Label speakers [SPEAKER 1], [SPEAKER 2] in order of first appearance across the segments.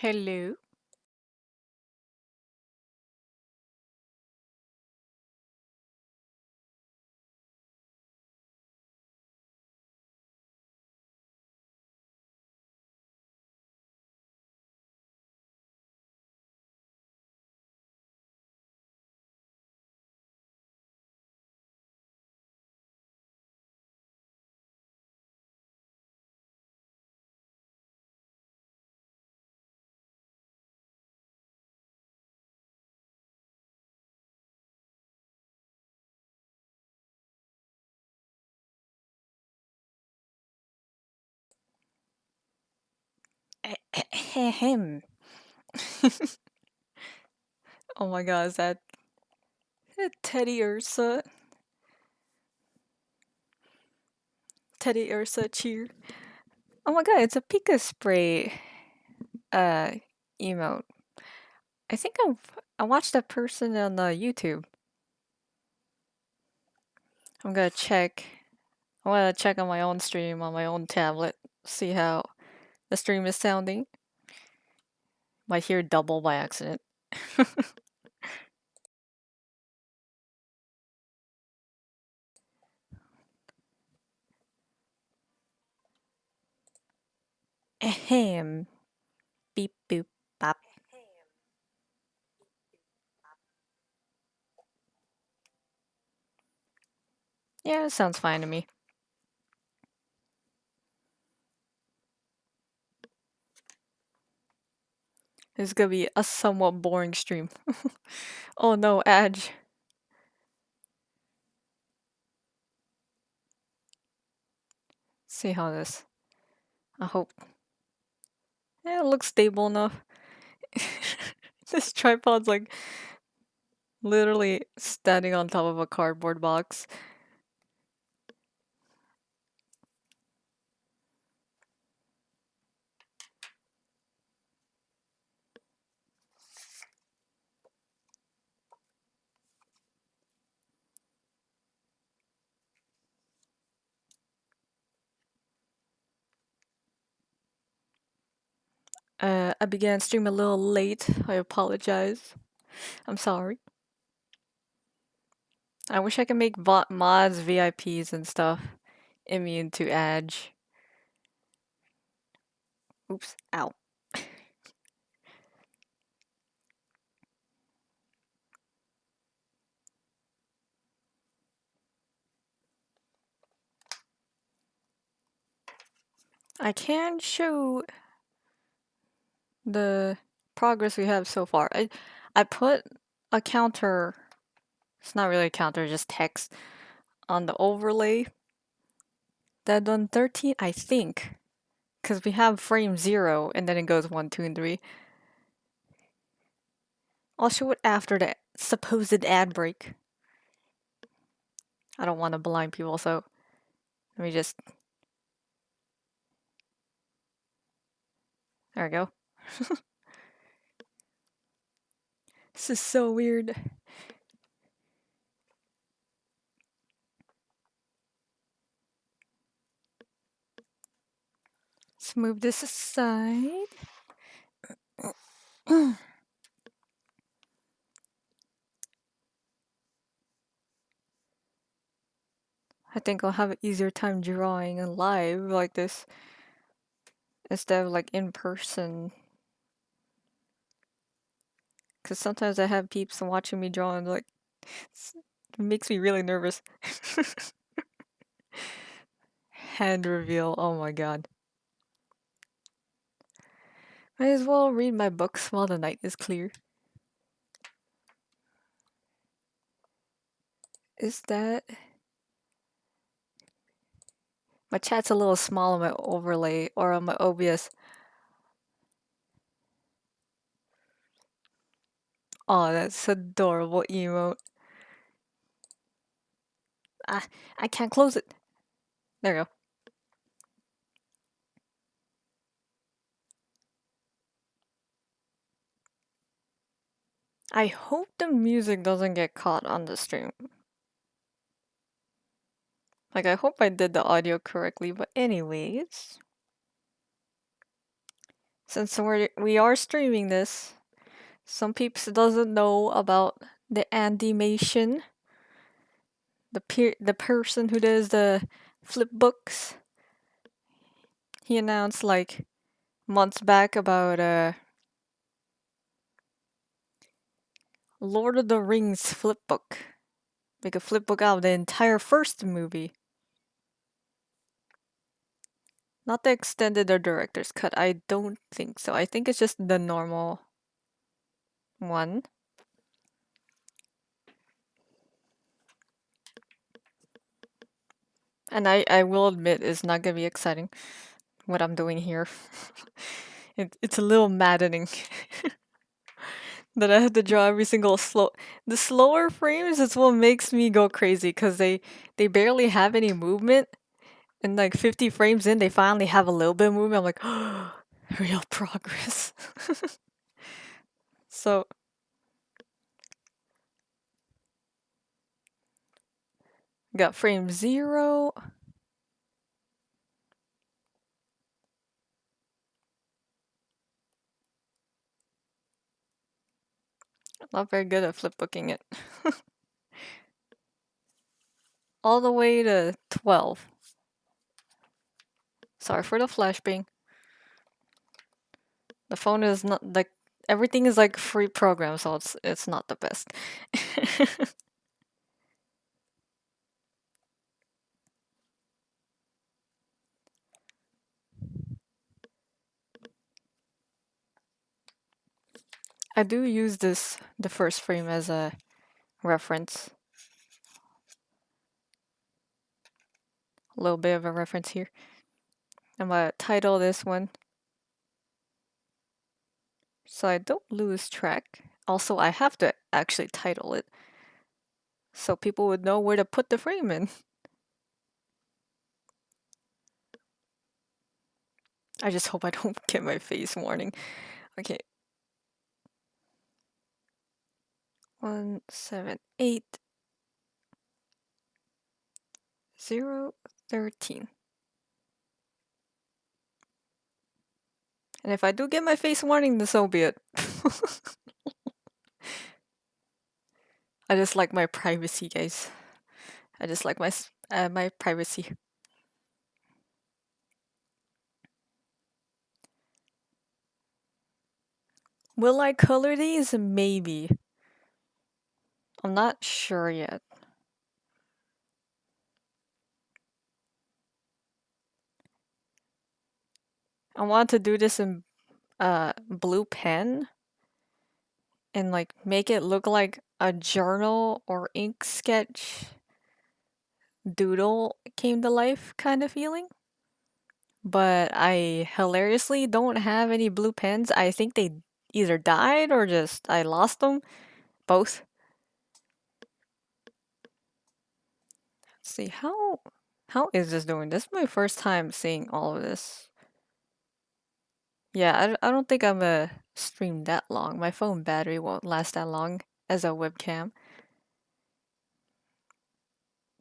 [SPEAKER 1] Hello. Ahem. Oh my god, is that Teddy Ursa? Teddy Ursa cheer. Oh my god, it's a Pika spray uh emote. I think I watched that person on YouTube. I'm gonna check. I'm gonna check on my own stream on my own tablet. See how the stream is sounding. Might hear double by accident. Ahem. Beep boop bop. Yeah, it sounds fine to me. It's gonna be a somewhat boring stream. Oh no, Edge. See how this. I hope. Yeah, it looks stable enough. This tripod's like literally standing on top of a cardboard box. I began stream a little late. I apologize. I'm sorry. I wish I could make mods, VIPs, and stuff immune to Edge. Oops. Ow. I can show the progress we have so far. I put a counter. It's not really a counter, just text on the overlay. That done 13, I think. Because we have frame 0 and then it goes 1, 2, and 3. I'll show it after the supposed ad break. I don't want to blind people, so let me just. There we go. This is so weird. Let's move this aside. I think I'll have an easier time drawing in live like this instead of like in person. Because sometimes I have peeps watching me draw and like, it makes me really nervous. Hand reveal, oh my god. Might as well read my books while the night is clear. Is that... My chat's a little small on my overlay or on my OBS. Oh, that's adorable emote. Ah, I can't close it. There we go. I hope the music doesn't get caught on the stream. Like, I hope I did the audio correctly, but anyways. since we are streaming this, some peeps doesn't know about the animation. The person who does the flip books, he announced like months back about Lord of the Rings flipbook. Make a flipbook out of the entire first movie. Not the extended or director's cut. I don't think so. I think it's just the normal one. And I will admit it's not gonna be exciting what I'm doing here. It's a little maddening that I have to draw every single the slower frames is what makes me go crazy because they barely have any movement, and like 50 frames in they finally have a little bit of movement. I'm like, oh, real progress. So got frame 0. Not very good at flipbooking it. All the way to 12. Sorry for the flashbang. The phone is not like everything is like free program, so it's not the best. I do use the first frame as a reference. A little bit of a reference here. I'm gonna title this one so I don't lose track. Also, I have to actually title it so people would know where to put the frame in. I just hope I don't get my face warning. Okay. 178 013. And if I do get my face warning, then so be it. I just like my privacy, guys. I just like my privacy. Will I color these? Maybe. I'm not sure yet. I want to do this in blue pen and like make it look like a journal or ink sketch doodle came to life kind of feeling. But I hilariously don't have any blue pens. I think they either died or just I lost them. Both. Let's see how is this doing? This is my first time seeing all of this. Yeah, I don't think I'm gonna stream that long. My phone battery won't last that long as a webcam.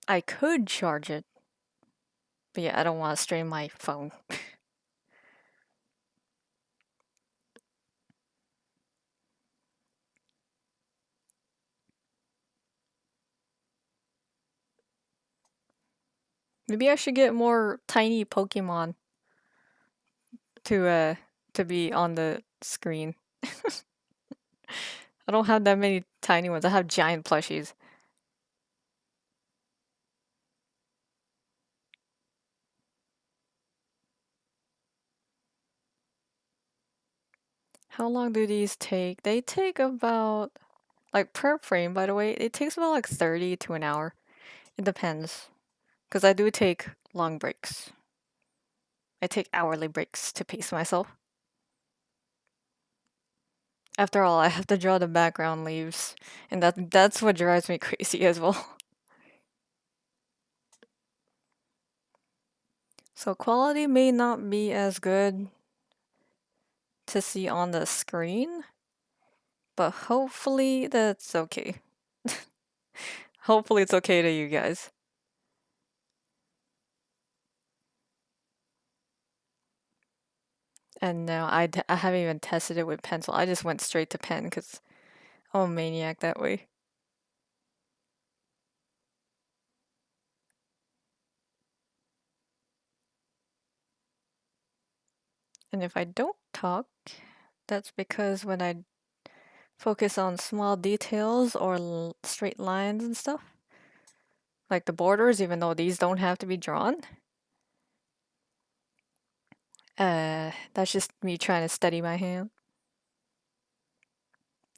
[SPEAKER 1] I could charge it, but yeah, I don't want to stream my phone. Maybe I should get more tiny Pokemon to be on the screen. I don't have that many tiny ones. I have giant plushies. How long do these take? They take about like per frame, by the way, it takes about like 30 to an hour. It depends. Because I do take long breaks. I take hourly breaks to pace myself. After all, I have to draw the background leaves, and that's what drives me crazy as well. So quality may not be as good to see on the screen, but hopefully that's okay. Hopefully it's okay to you guys. And no, I haven't even tested it with pencil. I just went straight to pen because I'm a maniac that way. And if I don't talk, that's because when I focus on small details or straight lines and stuff, like the borders, even though these don't have to be drawn, that's just me trying to steady my hand.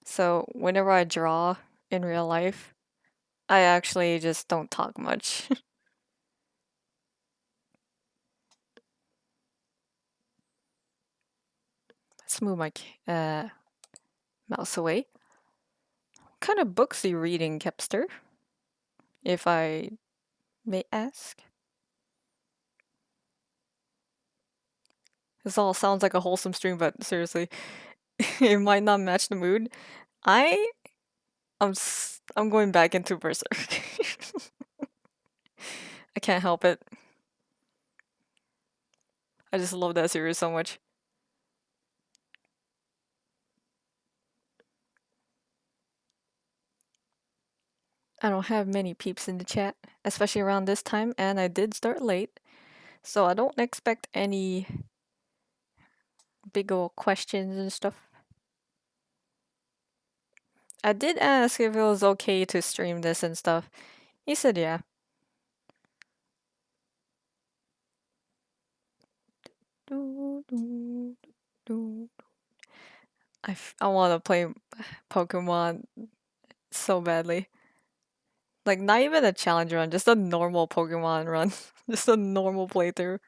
[SPEAKER 1] So whenever I draw in real life, I actually just don't talk much. Let's move my mouse away. What kind of books are you reading, Kepster? If I may ask. This all sounds like a wholesome stream, but seriously, it might not match the mood. I'm going back into Berserk. I can't help it. I just love that series so much. I don't have many peeps in the chat, especially around this time, and I did start late, so I don't expect any big ol' questions and stuff. I did ask if it was okay to stream this and stuff. He said yeah. I want to play Pokemon so badly. Like, not even a challenge run, just a normal Pokemon run. Just a normal playthrough.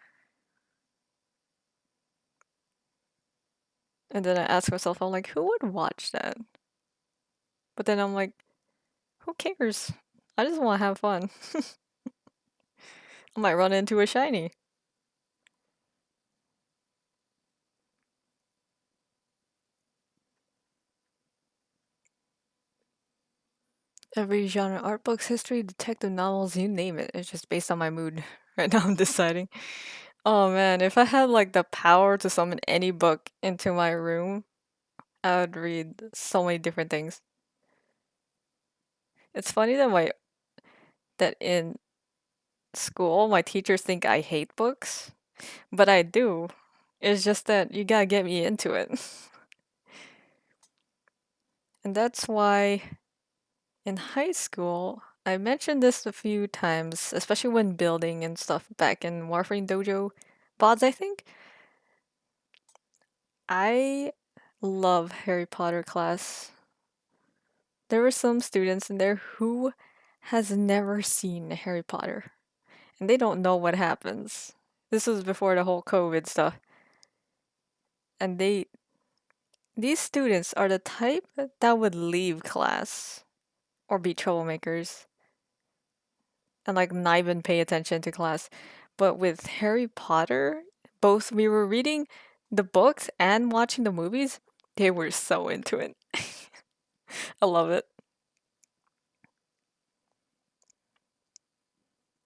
[SPEAKER 1] And then I ask myself, I'm like, who would watch that? But then I'm like, who cares? I just want to have fun. I might run into a shiny. Every genre, art books, history, detective novels, you name it. It's just based on my mood. Right now I'm deciding. Oh man, if I had like the power to summon any book into my room, I would read so many different things. It's funny that in school my teachers think I hate books, but I do. It's just that you gotta get me into it. And that's why in high school, I mentioned this a few times, especially when building and stuff back in Warframe Dojo VODs, I think. I love Harry Potter class. There were some students in there who has never seen Harry Potter, and they don't know what happens. This was before the whole COVID stuff. And these students are the type that would leave class or be troublemakers and like not even pay attention to class. But with Harry Potter, both we were reading the books and watching the movies, they were so into it. I love it.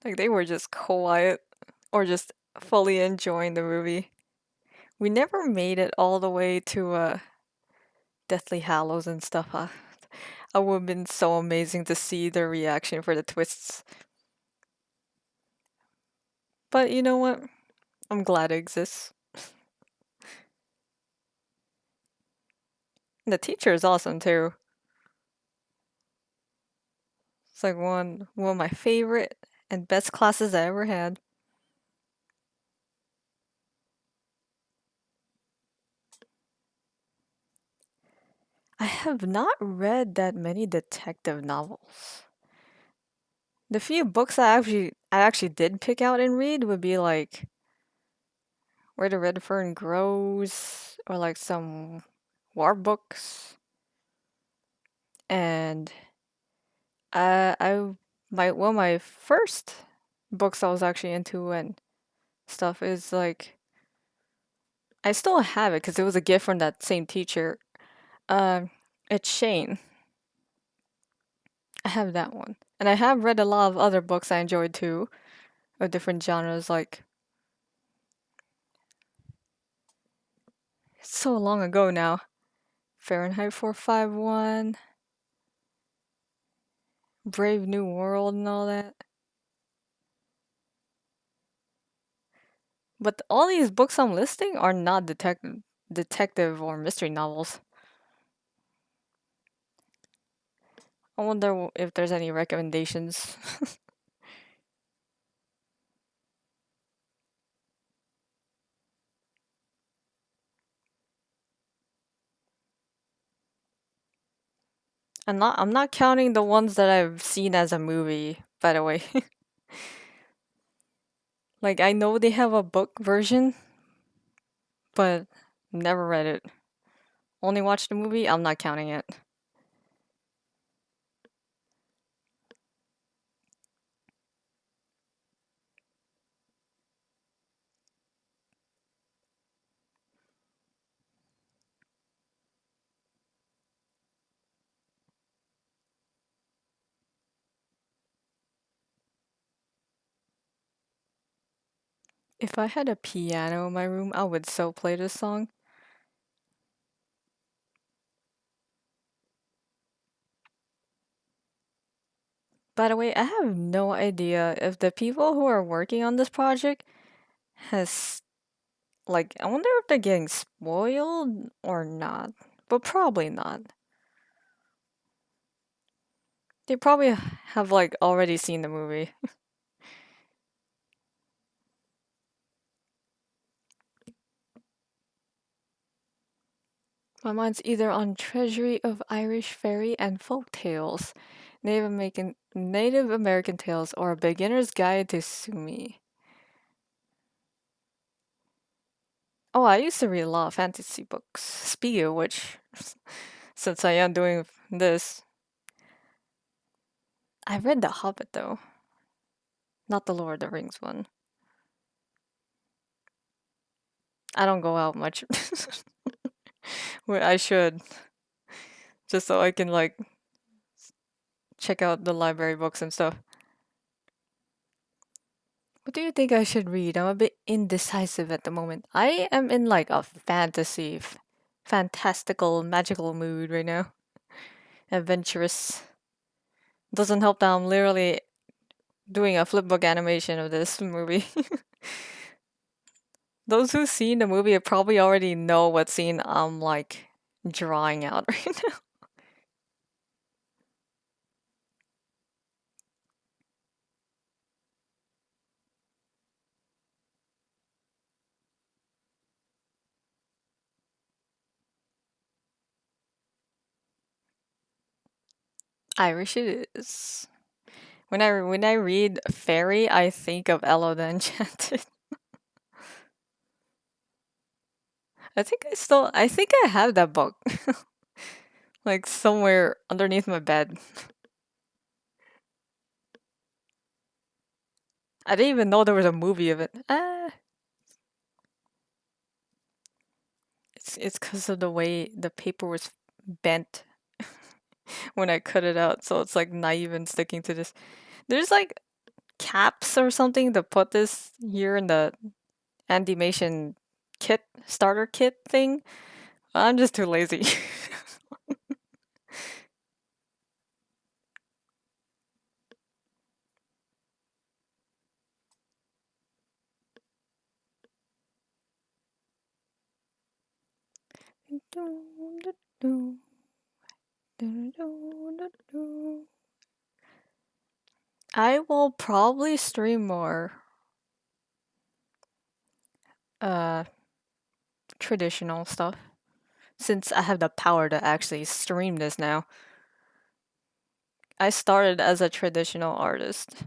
[SPEAKER 1] Like they were just quiet or just fully enjoying the movie. We never made it all the way to Deathly Hallows and stuff. It would have been so amazing to see their reaction for the twists. But you know what? I'm glad it exists. The teacher is awesome too. It's like one of my favorite and best classes I ever had. I have not read that many detective novels. The few books I actually did pick out and read would be like Where the Red Fern Grows or like some war books. And I my one of my first books I was actually into and stuff is like I still have it because it was a gift from that same teacher. Um, it's Shane. I have that one, and I have read a lot of other books I enjoyed too, of different genres. Like It's so long ago now. Fahrenheit 451, Brave New World, and all that. But all these books I'm listing are not detective or mystery novels. I wonder if there's any recommendations. I'm not counting the ones that I've seen as a movie, by the way. Like I know they have a book version, but never read it. Only watched the movie, I'm not counting it. If I had a piano in my room, I would so play this song. By the way, I have no idea if the people who are working on this project has like I wonder if they're getting spoiled or not. But probably not. They probably have like already seen the movie. My mind's either on Treasury of Irish Fairy and Folk Tales, Native American Tales, or A Beginner's Guide to Sumi. Oh, I used to read a lot of fantasy books. Speaking of which, since I am doing this, I read The Hobbit though, not the Lord of the Rings one. I don't go out much. Well, I should, just so I can like check out the library books and stuff. What do you think I should read? I'm a bit indecisive at the moment. I am in like a fantastical, magical mood right now. Adventurous. Doesn't help that I'm literally doing a flipbook animation of this movie. Those who've seen the movie probably already know what scene I'm like drawing out right now. Irish it is. When I read fairy, I think of Ella the Enchanted. I think I have that book. Like somewhere underneath my bed. I didn't even know there was a movie of it. It's because of the way the paper was bent when I cut it out, so it's like not even sticking to this. There's like caps or something to put this here in the animation kit starter kit thing. I'm just too lazy. I will probably stream more uh traditional stuff since I have the power to actually stream this now. I started as a traditional artist.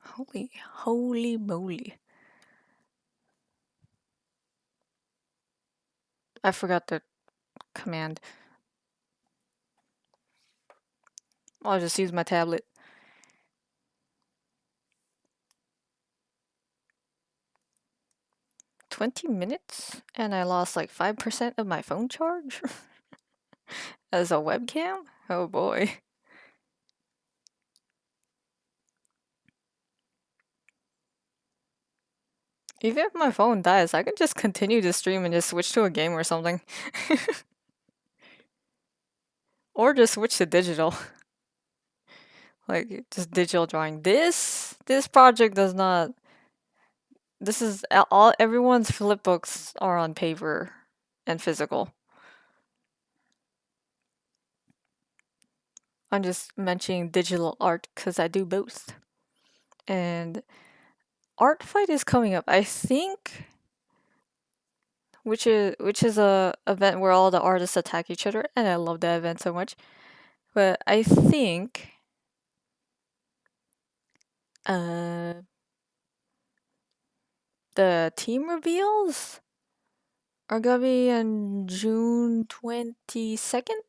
[SPEAKER 1] Holy moly. I forgot the command. I'll just use my tablet. 20 minutes? And I lost like 5% of my phone charge? As a webcam? Oh boy. Even if my phone dies, I can just continue to stream and just switch to a game or something. Or just switch to digital. Like, just digital drawing. This project does not... This is all... Everyone's flipbooks are on paper and physical. I'm just mentioning digital art because I do both. And Art Fight is coming up. I think... Which is a event where all the artists attack each other, and I love that event so much. But I think the team reveals are gonna be on June 22nd.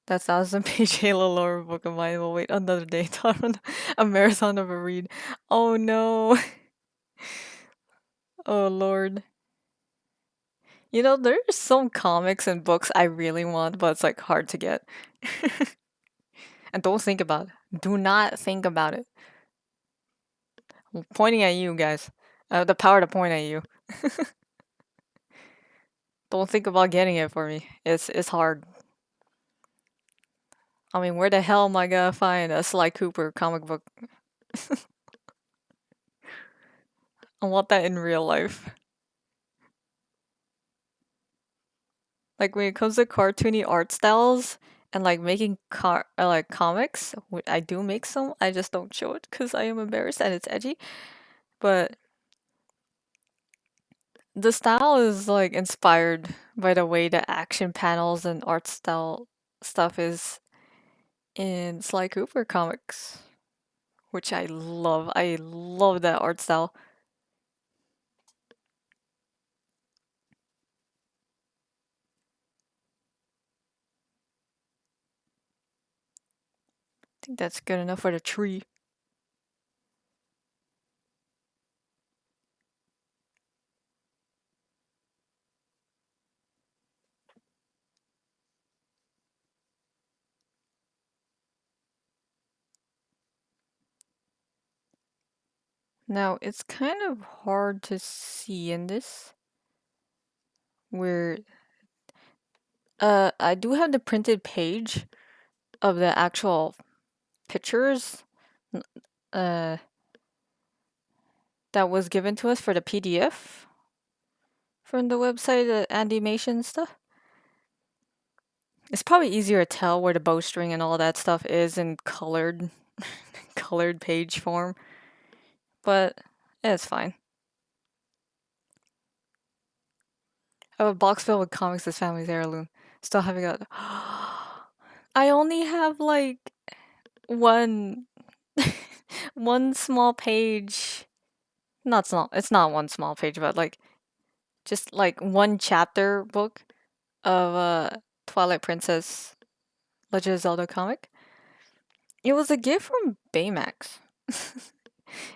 [SPEAKER 1] That's 1,000-page Halo lore book of mine. We'll wait another day to run a marathon of a read. Oh no. Oh lord. You know, there's some comics and books I really want, but it's like hard to get. And don't think about it. Do not think about it. I'm pointing at you guys. I have the power to point at you. Don't think about getting it for me. It's hard. I mean, where the hell am I gonna find a Sly Cooper comic book? I want that in real life. Like when it comes to cartoony art styles and like making like comics, I do make some. I just don't show it because I am embarrassed and it's edgy. But the style is like inspired by the way the action panels and art style stuff is in Sly Cooper comics, which I love. I love that art style. I think that's good enough for the tree. Now, it's kind of hard to see in this. Where I do have the printed page of the actual pictures uh that was given to us for the PDF from the website, the animation stuff. It's probably easier to tell where the bowstring and all that stuff is in colored colored page form, but it's fine. I have a box filled with comics this family's heirloom. Still haven't got... I only have like one one small page. Not small. It's not one small page, but like just like one chapter book of Twilight Princess Legend of Zelda comic. It was a gift from Baymax.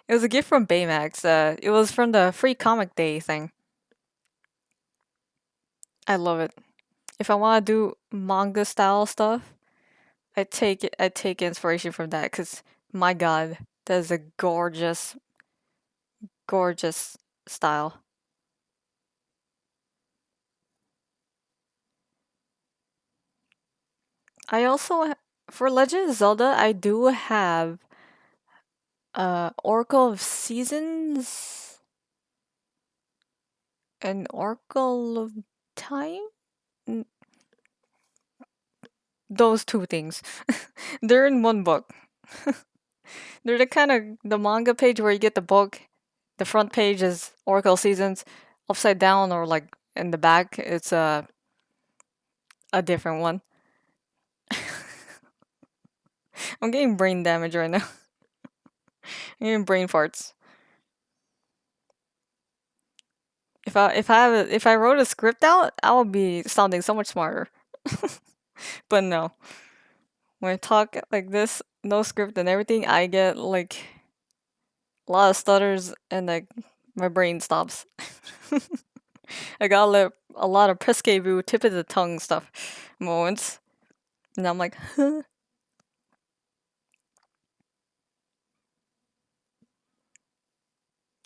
[SPEAKER 1] It was a gift from Baymax. It was from the free comic day thing. I love it. If I want to do manga style stuff, I take inspiration from that because my god, that is a gorgeous, gorgeous style. I also for Legend of Zelda, I do have Oracle of Seasons and Oracle of Time. Those two things. They're in one book. They're the kind of the manga page where you get the book. The front page is Oracle Seasons, upside down or like in the back it's a different one. I'm getting brain damage right now. I'm getting brain farts. If I wrote a script out, I would be sounding so much smarter. But no. When I talk like this, no script and everything, I get like a lot of stutters and like my brain stops. I got a lot of presque-vu, tip of the tongue stuff moments. And I'm like, huh?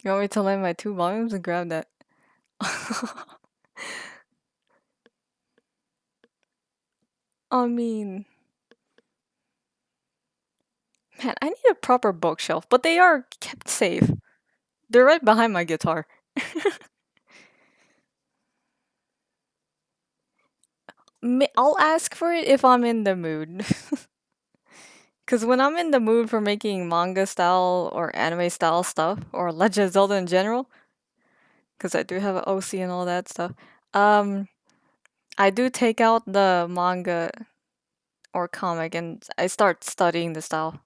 [SPEAKER 1] You want me to lend my 2 volumes and grab that? I mean, man, I need a proper bookshelf, but they are kept safe. They're right behind my guitar. I'll ask for it if I'm in the mood. Because when I'm in the mood for making manga style or anime style stuff, or Legend of Zelda in general, because I do have an OC and all that stuff, um, I do take out the manga or comic and I start studying the style.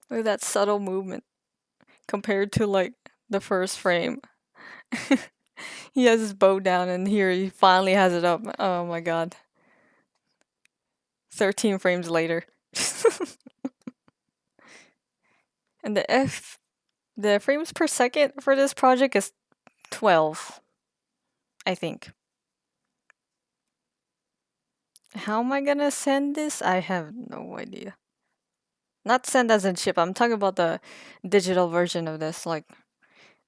[SPEAKER 1] Look at that subtle movement compared to like the first frame. He has his bow down and here he finally has it up. Oh my god. 13 frames later. And the frames per second for this project is 12, I think. How am I gonna send this? I have no idea. Not send as in ship. I'm talking about the digital version of this. Like,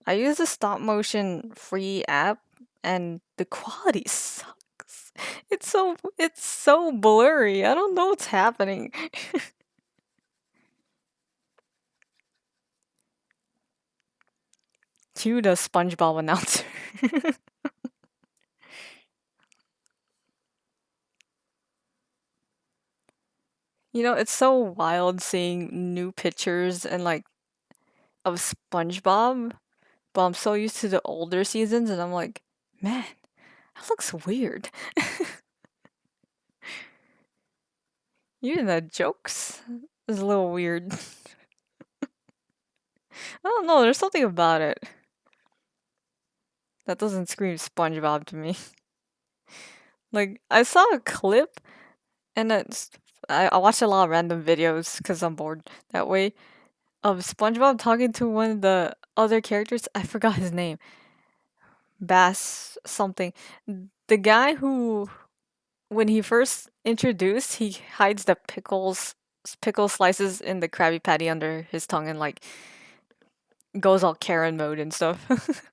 [SPEAKER 1] I use a stop motion free app, and the quality sucks. It's so blurry. I don't know what's happening. Cue the SpongeBob announcer. You know, it's so wild seeing new pictures and like of SpongeBob, but I'm so used to the older seasons, and I'm like, man, that looks weird. Even the jokes is a little weird. I don't know, there's something about it that doesn't scream SpongeBob to me. Like, I saw a clip, and I watched a lot of random videos because I'm bored that way, of SpongeBob talking to one of the other characters. I forgot his name. Bass something. The guy who, when he first introduced, he hides the pickle slices in the Krabby Patty under his tongue and like goes all Karen mode and stuff.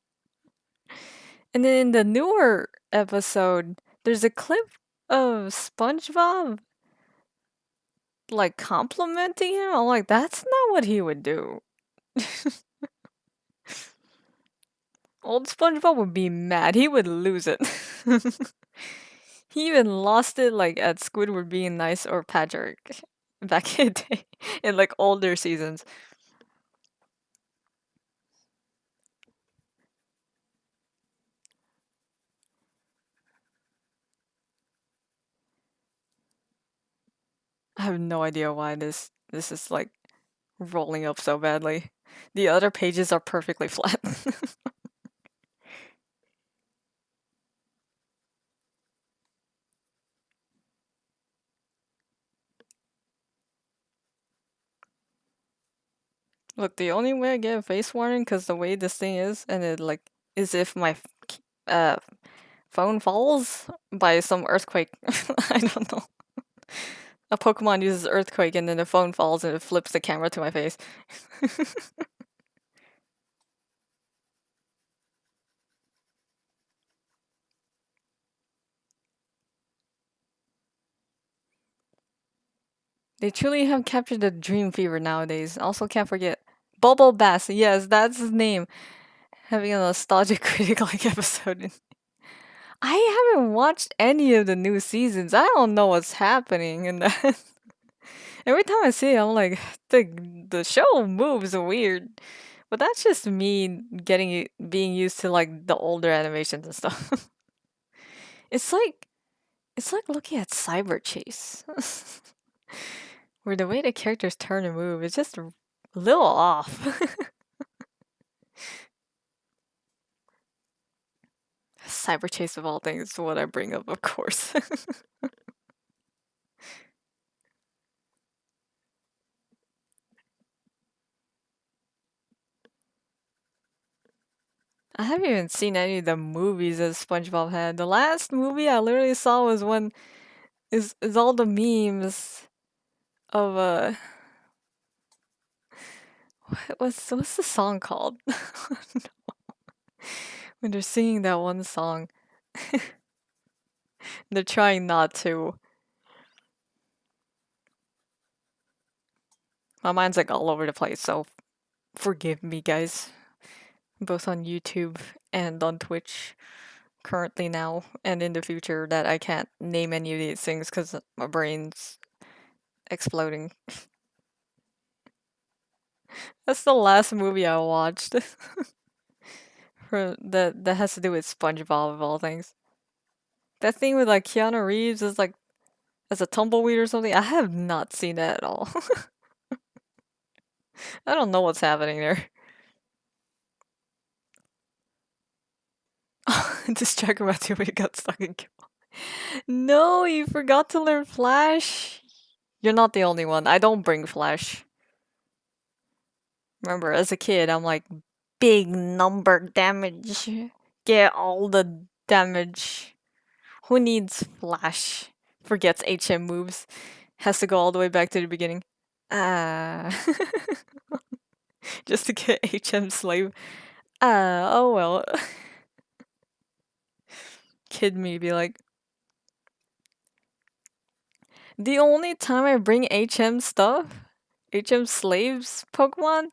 [SPEAKER 1] And then in the newer episode, there's a clip of SpongeBob like complimenting him. I'm like, that's not what he would do. Old SpongeBob would be mad. He would lose it. He even lost it like at Squidward being nice or Patrick back in the day in like older seasons. I have no idea why this is like rolling up so badly. The other pages are perfectly flat. Look, the only way I get a face warning, because the way this thing is, and it like is if my uh phone falls by some earthquake. I don't know. A Pokemon uses earthquake, and then the phone falls and it flips the camera to my face. They truly have captured the dream fever nowadays. Also, can't forget Bubble Bass. Yes, that's his name. Having a nostalgic critic like episode. I haven't watched any of the new seasons. I don't know what's happening in that. Every time I see it, I'm like, the show moves weird. But that's just me being used to like the older animations and stuff. it's like it's like looking at Cyber Chase. Where the way the characters turn and move is just a little off. Cyber Chase of all things is what I bring up, of course. I haven't even seen any of the movies that SpongeBob had. The last movie I literally saw was when is all the memes of what's the song called? When they're singing that one song. They're trying not to. My mind's like all over the place, so forgive me, guys. Both on YouTube and on Twitch currently now and in the future that I can't name any of these things because my brain's exploding. That's the last movie I watched for that has to do with SpongeBob of all things. That thing with like Keanu Reeves is like as a tumbleweed or something. I have not seen that at all. I don't know what's happening there. Distracted by too many got stuck in kill. No, you forgot to learn Flash. You're not the only one. I don't bring Flash. Remember, as a kid, I'm like, big number damage. Get all the damage. Who needs Flash? Forgets HM moves. Has to go all the way back to the beginning. Ah. Just to get HM slave. Oh well. Kid me be like, the only time I bring HM stuff, HM slaves Pokemon,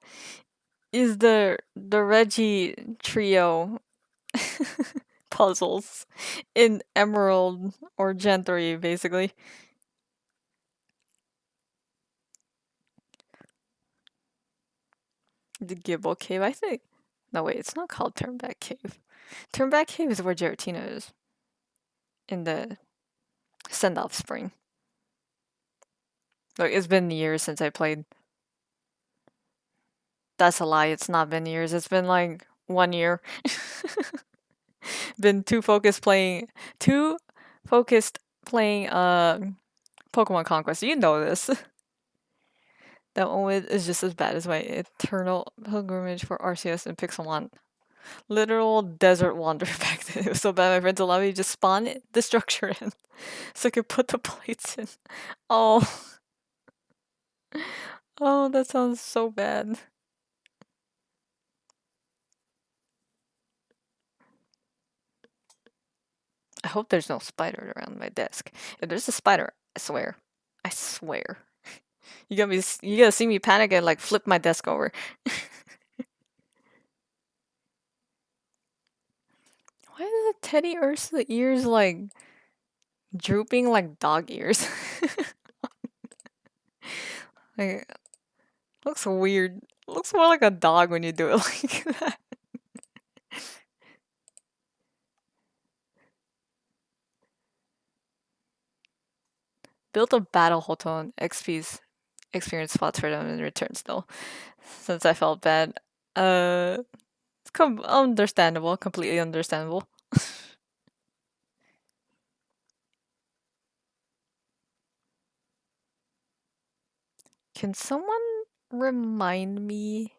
[SPEAKER 1] is the Reggie trio puzzles in Emerald or Gen 3, basically. The Gibble Cave, I think. No, wait, it's not called Turnback Cave. Turnback Cave is where Giratina is. In the Send-Off Spring. Look, it's been years since I played. That's a lie, it's not been years. It's been like 1 year. Been too focused playing Pokemon Conquest. You know this. That one is just as bad as my eternal pilgrimage for Arceus and Pixelmon. Literal desert wander back then. It was so bad my friends allowed me to just spawn the structure in so I could put the plates in. Oh. Oh, that sounds so bad. I hope there's no spider around my desk. If there's a spider, I swear. I swear. You gotta see me panic and like flip my desk over. Why is the Teddy Ursa ears like drooping like dog ears? Like, looks weird. Looks more like a dog when you do it like that. Build a battle Hoton XP's experience spots for them in return still. Since I felt bad. It's understandable, completely understandable. Can someone remind me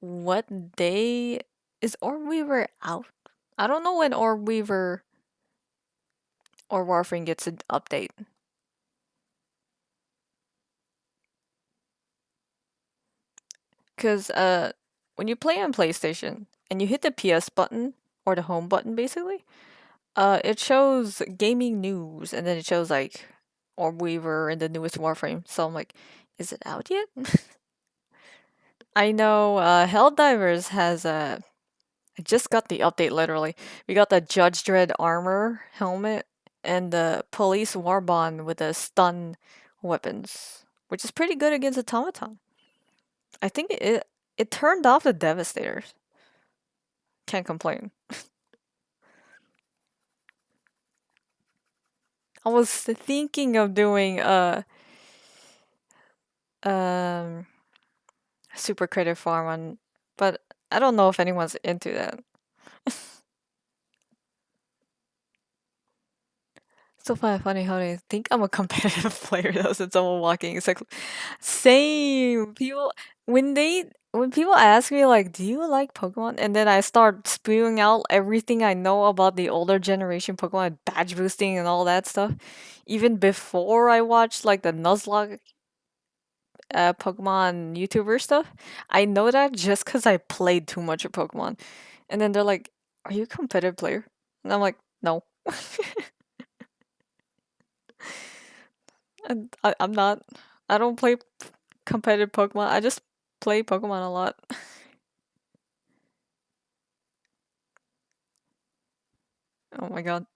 [SPEAKER 1] what day is Orbweaver out? I don't know when Orbweaver or Warframe gets an update. Because when you play on PlayStation and you hit the PS button or the home button basically, it shows gaming news and then it shows like Orbweaver and the newest Warframe. So I'm like, is it out yet? I know Helldivers has I just got the update literally. We got the Judge Dredd armor helmet and the police warbond with the stun weapons, which is pretty good against automaton. I think it turned off the Devastators. Can't complain. I was thinking of doing um super creative farm on, but I don't know if anyone's into that. So funny how they think I'm a competitive player though since I'm walking. It's like same people when they when people ask me like, "Do you like Pokemon?" and then I start spewing out everything I know about the older generation Pokemon, badge boosting and all that stuff, even before I watched like the Nuzlocke Pokemon YouTuber stuff, I know that just because I played too much of Pokemon. And then they're like, "Are you a competitive player?" And I'm like, "No." And I'm not. I don't play competitive Pokemon. I just play Pokemon a lot. Oh my god.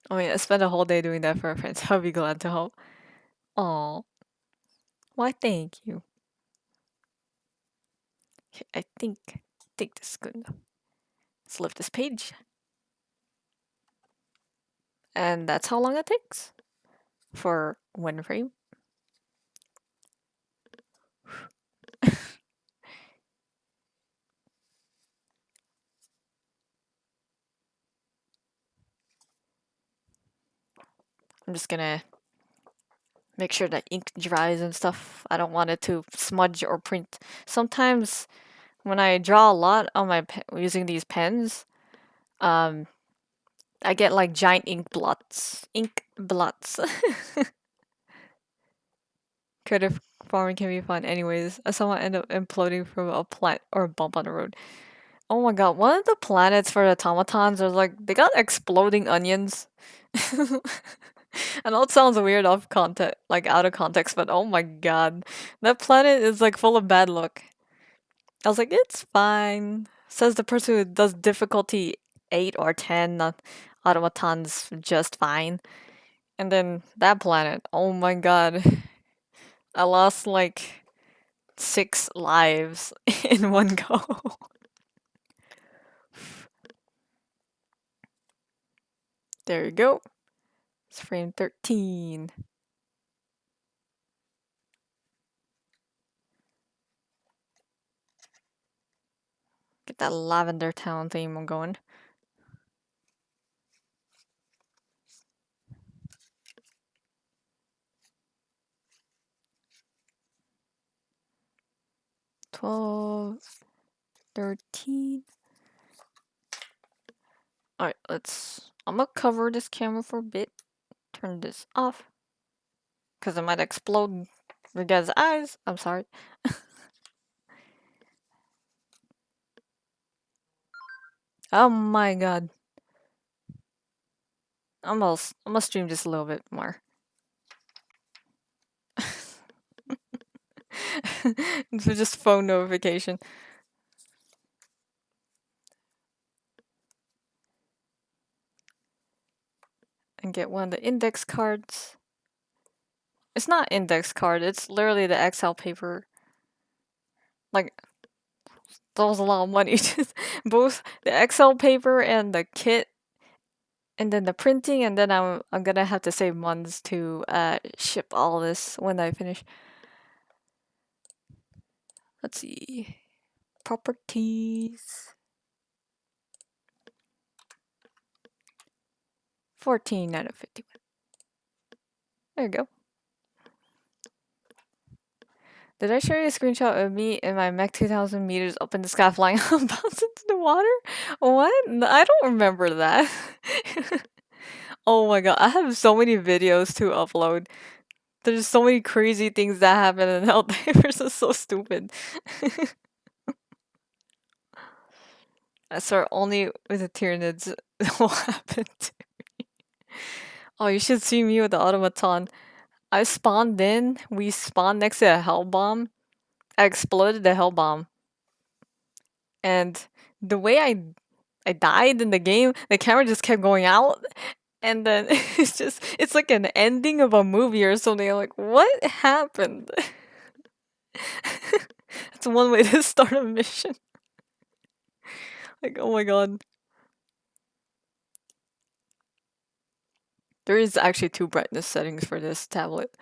[SPEAKER 1] I mean, I spent a whole day doing that for a friend, so I'll be glad to help. Oh, why thank you. Okay, I think this is good enough. Let's lift this page. And that's how long it takes for one frame. I'm just gonna make sure that ink dries and stuff. I don't want it to smudge or print. Sometimes when I draw a lot on my using these pens, um, I get like giant ink blots. Ink blots. Creative farming can be fun. Anyways, I saw end up imploding from a plant or a bump on the road. Oh my god, one of the planets for the automatons are like they got exploding onions. I know it sounds weird off context, like out of context, but oh my god, that planet is like full of bad luck. I was like, it's fine. Says the person who does difficulty 8 or 10, automatons just fine. And then that planet, oh my god, I lost like 6 lives in one go. There you go. It's frame 13. Get that lavender town theme going. $12, $13. Alright, I'm gonna cover this camera for a bit. Turn this off. Because it might explode your guys' eyes. I'm sorry. Oh my god. I'm gonna stream just a little bit more. It's just phone notification. And get one of the index cards. It's not index card, it's literally the Excel paper. Like, that was a lot of money. Both the Excel paper and the kit, and then the printing, and then I'm gonna have to save months to ship all this when I finish. Let's see. Properties. 14 out of 51. There you go. Did I show you a screenshot of me in my mech 2000 meters up in the sky flying bounce into the water? What? I don't remember that. Oh my god, I have so many videos to upload. There's so many crazy things that happen in Helldivers. It's so stupid. I swear only with the Tyranids will happen to me. Oh, you should see me with the automaton. I spawned in, we spawned next to a hell bomb. I exploded the hell bomb. And the way I died in the game, the camera just kept going out. And then it's like an ending of a movie or something. I'm like, what happened? That's one way to start a mission. Like, oh my god. There is actually 2 brightness settings for this tablet.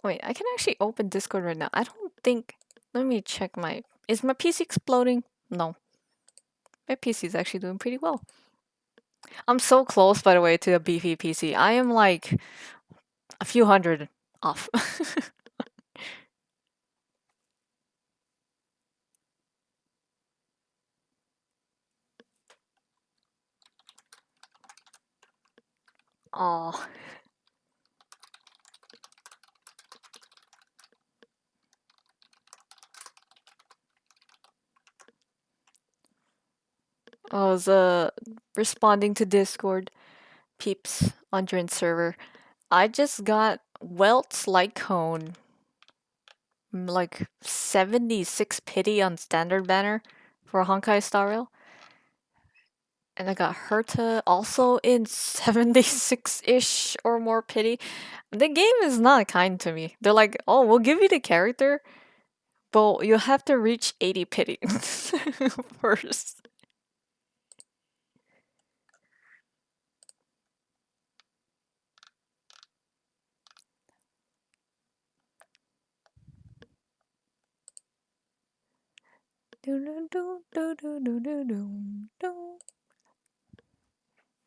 [SPEAKER 1] Wait, I can actually open Discord right now. I don't think. Let me check my Is my PC exploding? No. My PC is actually doing pretty well. I'm so close, by the way, to a beefy PC. I am like a few hundred off. Oh. I was responding to Discord peeps on Drin server. I just got Welt's Light Cone, like 76 pity on standard banner for Honkai Star Rail. And I got Herta also in 76-ish or more pity. The game is not kind to me. They're like, oh, we'll give you the character, but you'll have to reach 80 pity first.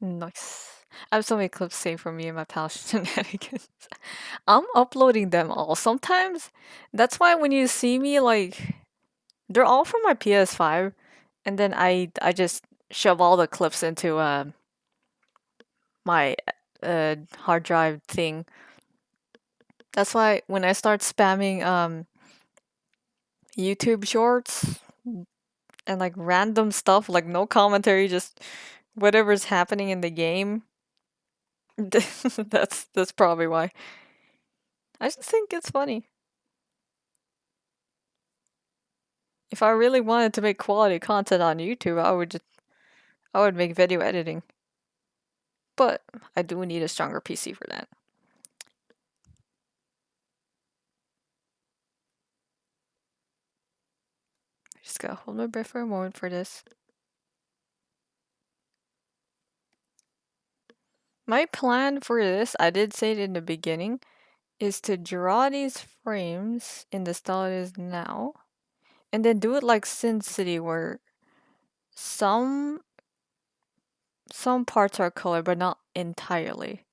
[SPEAKER 1] Nice. I have so many clips saved for me and my pal shenanigans. I'm uploading them all. Sometimes that's why when you see me, like, they're all from my PS5, and then I just shove all the clips into my hard drive thing. That's why when I start spamming YouTube shorts and like random stuff, like no commentary, just whatever's happening in the game, that's probably why. I just think it's funny. If I really wanted to make quality content on YouTube, I would make video editing. But I do need a stronger PC for that. Just gotta hold my breath for a moment for this. My plan for this, I did say it in the beginning, is to draw these frames in the style it is now, and then do it like Sin City, where some parts are colored, but not entirely.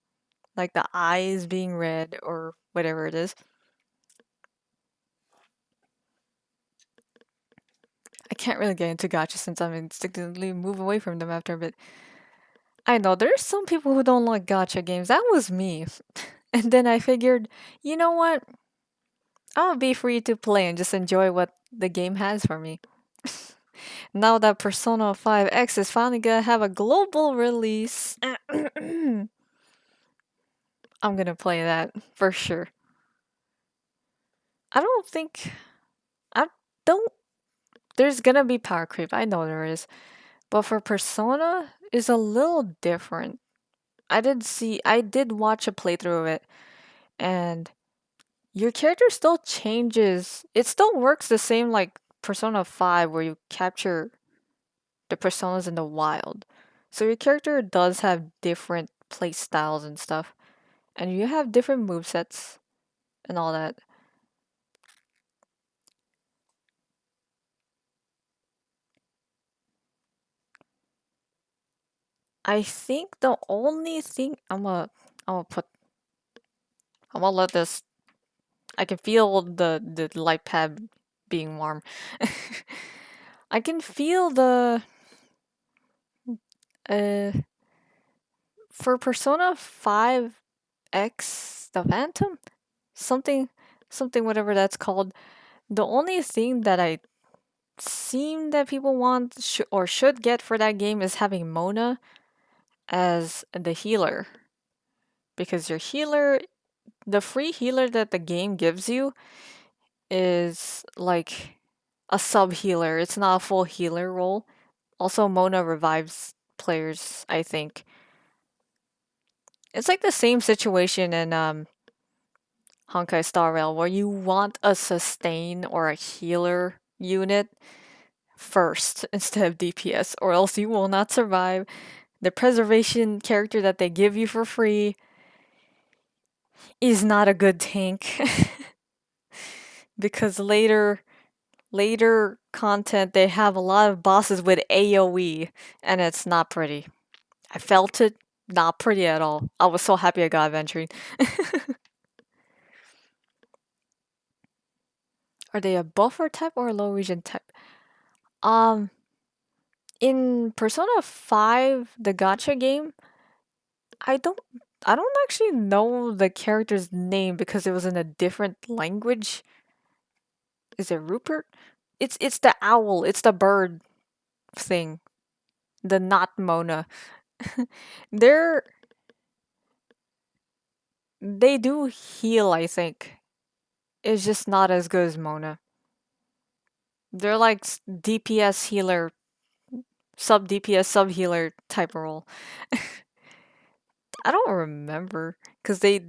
[SPEAKER 1] Like the eyes being red or whatever it is. I can't really get into gacha since I'm instinctively move away from them after a bit. I know there's some people who don't like gacha games. That was me. And then I figured, you know what? I'll be free to play and just enjoy what the game has for me. Now that Persona 5X is finally gonna have a global release, I'm gonna play that for sure. I don't think. I don't. There's gonna be power creep. I know there is. But for Persona, is a little different. I did watch a playthrough of it, and your character still changes. It still works the same like Persona 5, where you capture the personas in the wild. So your character does have different play styles and stuff, and you have different movesets and all that. I think the only thing I'm gonna let this. I can feel the light pad being warm. I can feel the uh for Persona 5X the Phantom, something whatever that's called. The only thing that I seem that people want or should get for that game is having Mona as the healer, because your healer, the free healer that the game gives you, is like a sub healer. It's not a full healer role. Also, Mona revives players, I think. It's like the same situation in Honkai Star Rail, where you want a sustain or a healer unit first instead of DPS, or else you will not survive. The preservation character that they give you for free is not a good tank. Because later later content, they have a lot of bosses with AoE, and it's not pretty. I felt it, not pretty at all. I was so happy I got adventuring. Are they a buffer type or a low region type? Um, in Persona 5, the gacha game, I don't I don't actually know the character's name because it was in a different language. Is it Rupert? It's the owl, it's the bird thing. The not Mona. They're they do heal, I think. It's just not as good as Mona. They're like DPS healer, sub DPS sub healer type of role. I don't remember because they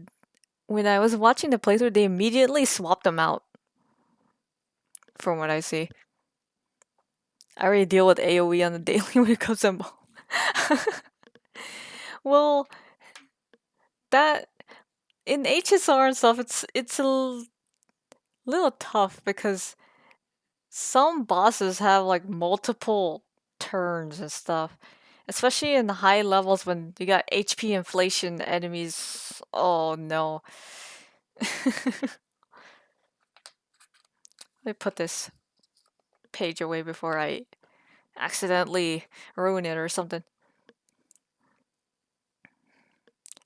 [SPEAKER 1] when I was watching the playthrough, they immediately swapped them out. From what I see, I already deal with AOE on the daily when it comes to well, that in HSR and stuff, it's a little tough because some bosses have like multiple turns and stuff. Especially in the high levels when you got HP inflation enemies. Oh no. Let me put this page away before I accidentally ruin it or something.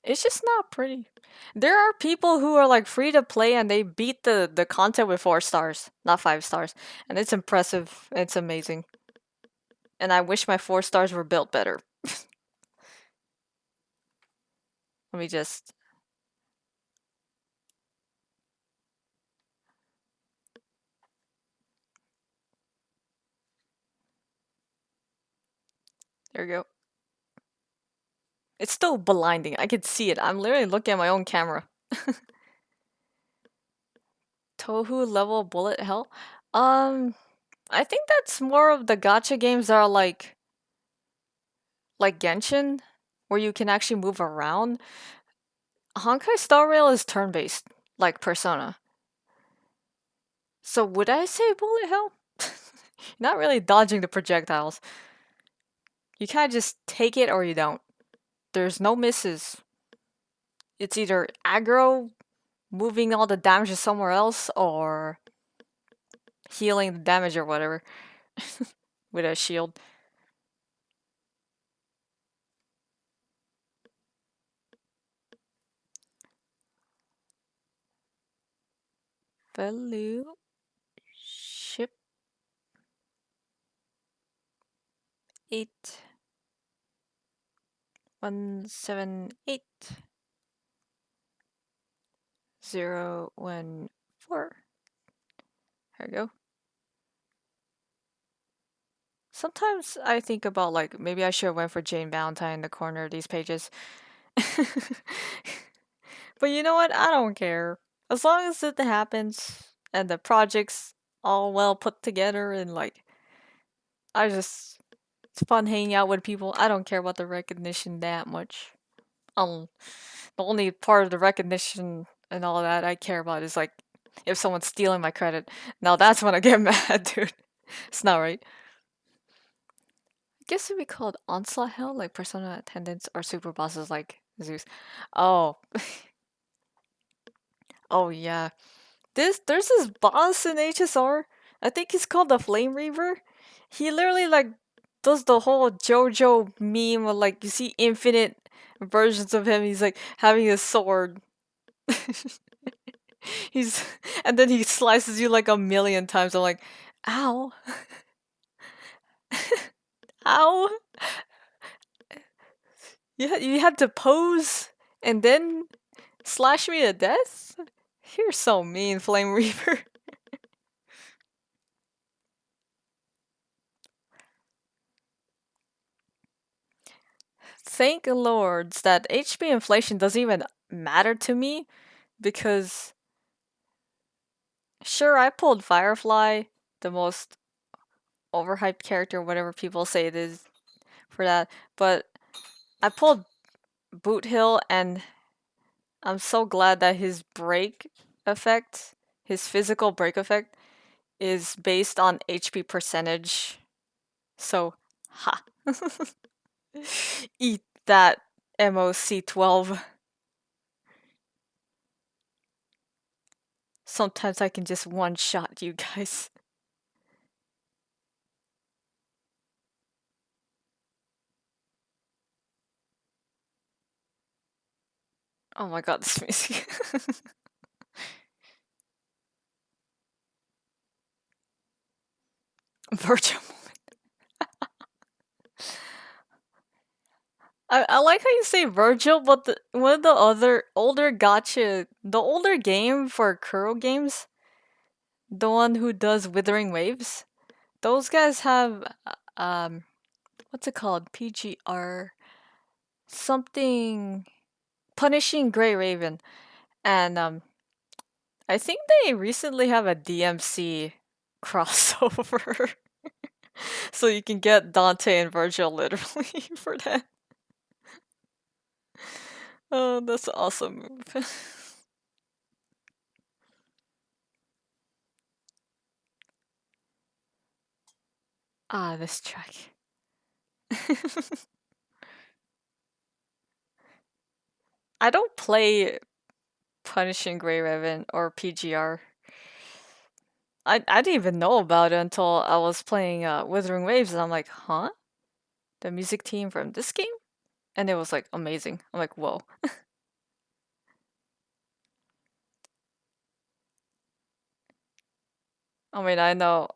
[SPEAKER 1] It's just not pretty. There are people who are like free to play and they beat the content with 4 stars, not 5 stars. And it's impressive. It's amazing. And I wish my 4 stars were built better. Let me just. There we go. It's still blinding. I could see it. I'm literally looking at my own camera. Tohu level bullet hell? I think that's more of the gacha games that are like Genshin, where you can actually move around. Honkai Star Rail is turn-based, like Persona. So would I say bullet hell? Not really dodging the projectiles. You kind of just take it or you don't. There's no misses. It's either aggro, moving all the damage to somewhere else, or healing the damage or whatever with a shield. Fellowship 8178014. There we go. Sometimes I think about like maybe I should have went for Jane Valentine in the corner of these pages. But you know what? I don't care. As long as it happens and the project's all well put together and like I just it's fun hanging out with people. I don't care about the recognition that much. The only part of the recognition and all that I care about is like if someone's stealing my credit. Now that's when I get mad, dude. It's not right. I guess it'd be called Onslaught Hell, like Persona attendants or super bosses like Zeus. Oh, oh yeah. There's this boss in HSR. I think he's called the Flame Reaver. He literally like does the whole JoJo meme of like you see infinite versions of him. He's like having a sword. He's and then he slices you like a million times. I'm like, ow, ow. You had to pose and then slash me to death. You're so mean, Flame Reaper. Thank the lords that HP inflation doesn't even matter to me because sure I pulled Firefly, the most overhyped character, whatever people say it is for that, but I pulled Boot Hill and I'm so glad that his break effect, his physical break effect, is based on HP percentage. So, ha. Eat that MOC12. Sometimes I can just one-shot you guys. Oh my god, this music. Virtual moment. I like how you say Virgil, but one of the other older gotcha, the older game for Kuro games, the one who does Withering Waves, those guys have, what's it called? PGR, something, Punishing Grey Raven. And I think they recently have a DMC crossover. So you can get Dante and Virgil literally for that. Oh, that's an awesome move. Ah, this track. I don't play Punishing Grey Raven or PGR. I didn't even know about it until I was playing Withering Waves, and I'm like, huh? The music team from this game? And it was like amazing. I'm like, whoa. I mean, I know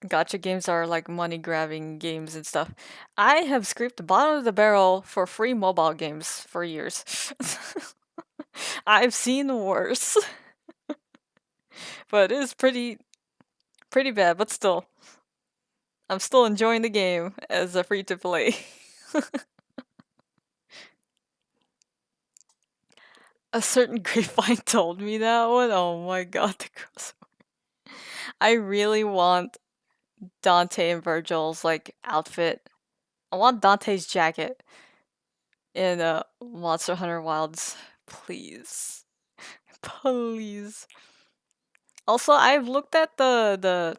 [SPEAKER 1] gacha games are like money grabbing games and stuff. I have scraped the bottom of the barrel for free mobile games for years. I've seen worse. But it is pretty bad, but still. I'm still enjoying the game as a free to play. A certain grapevine told me that one. Oh my god, the crossover. I really want Dante and Virgil's like outfit. I want Dante's jacket in Monster Hunter Wilds. Please. Please. Also, I've looked at the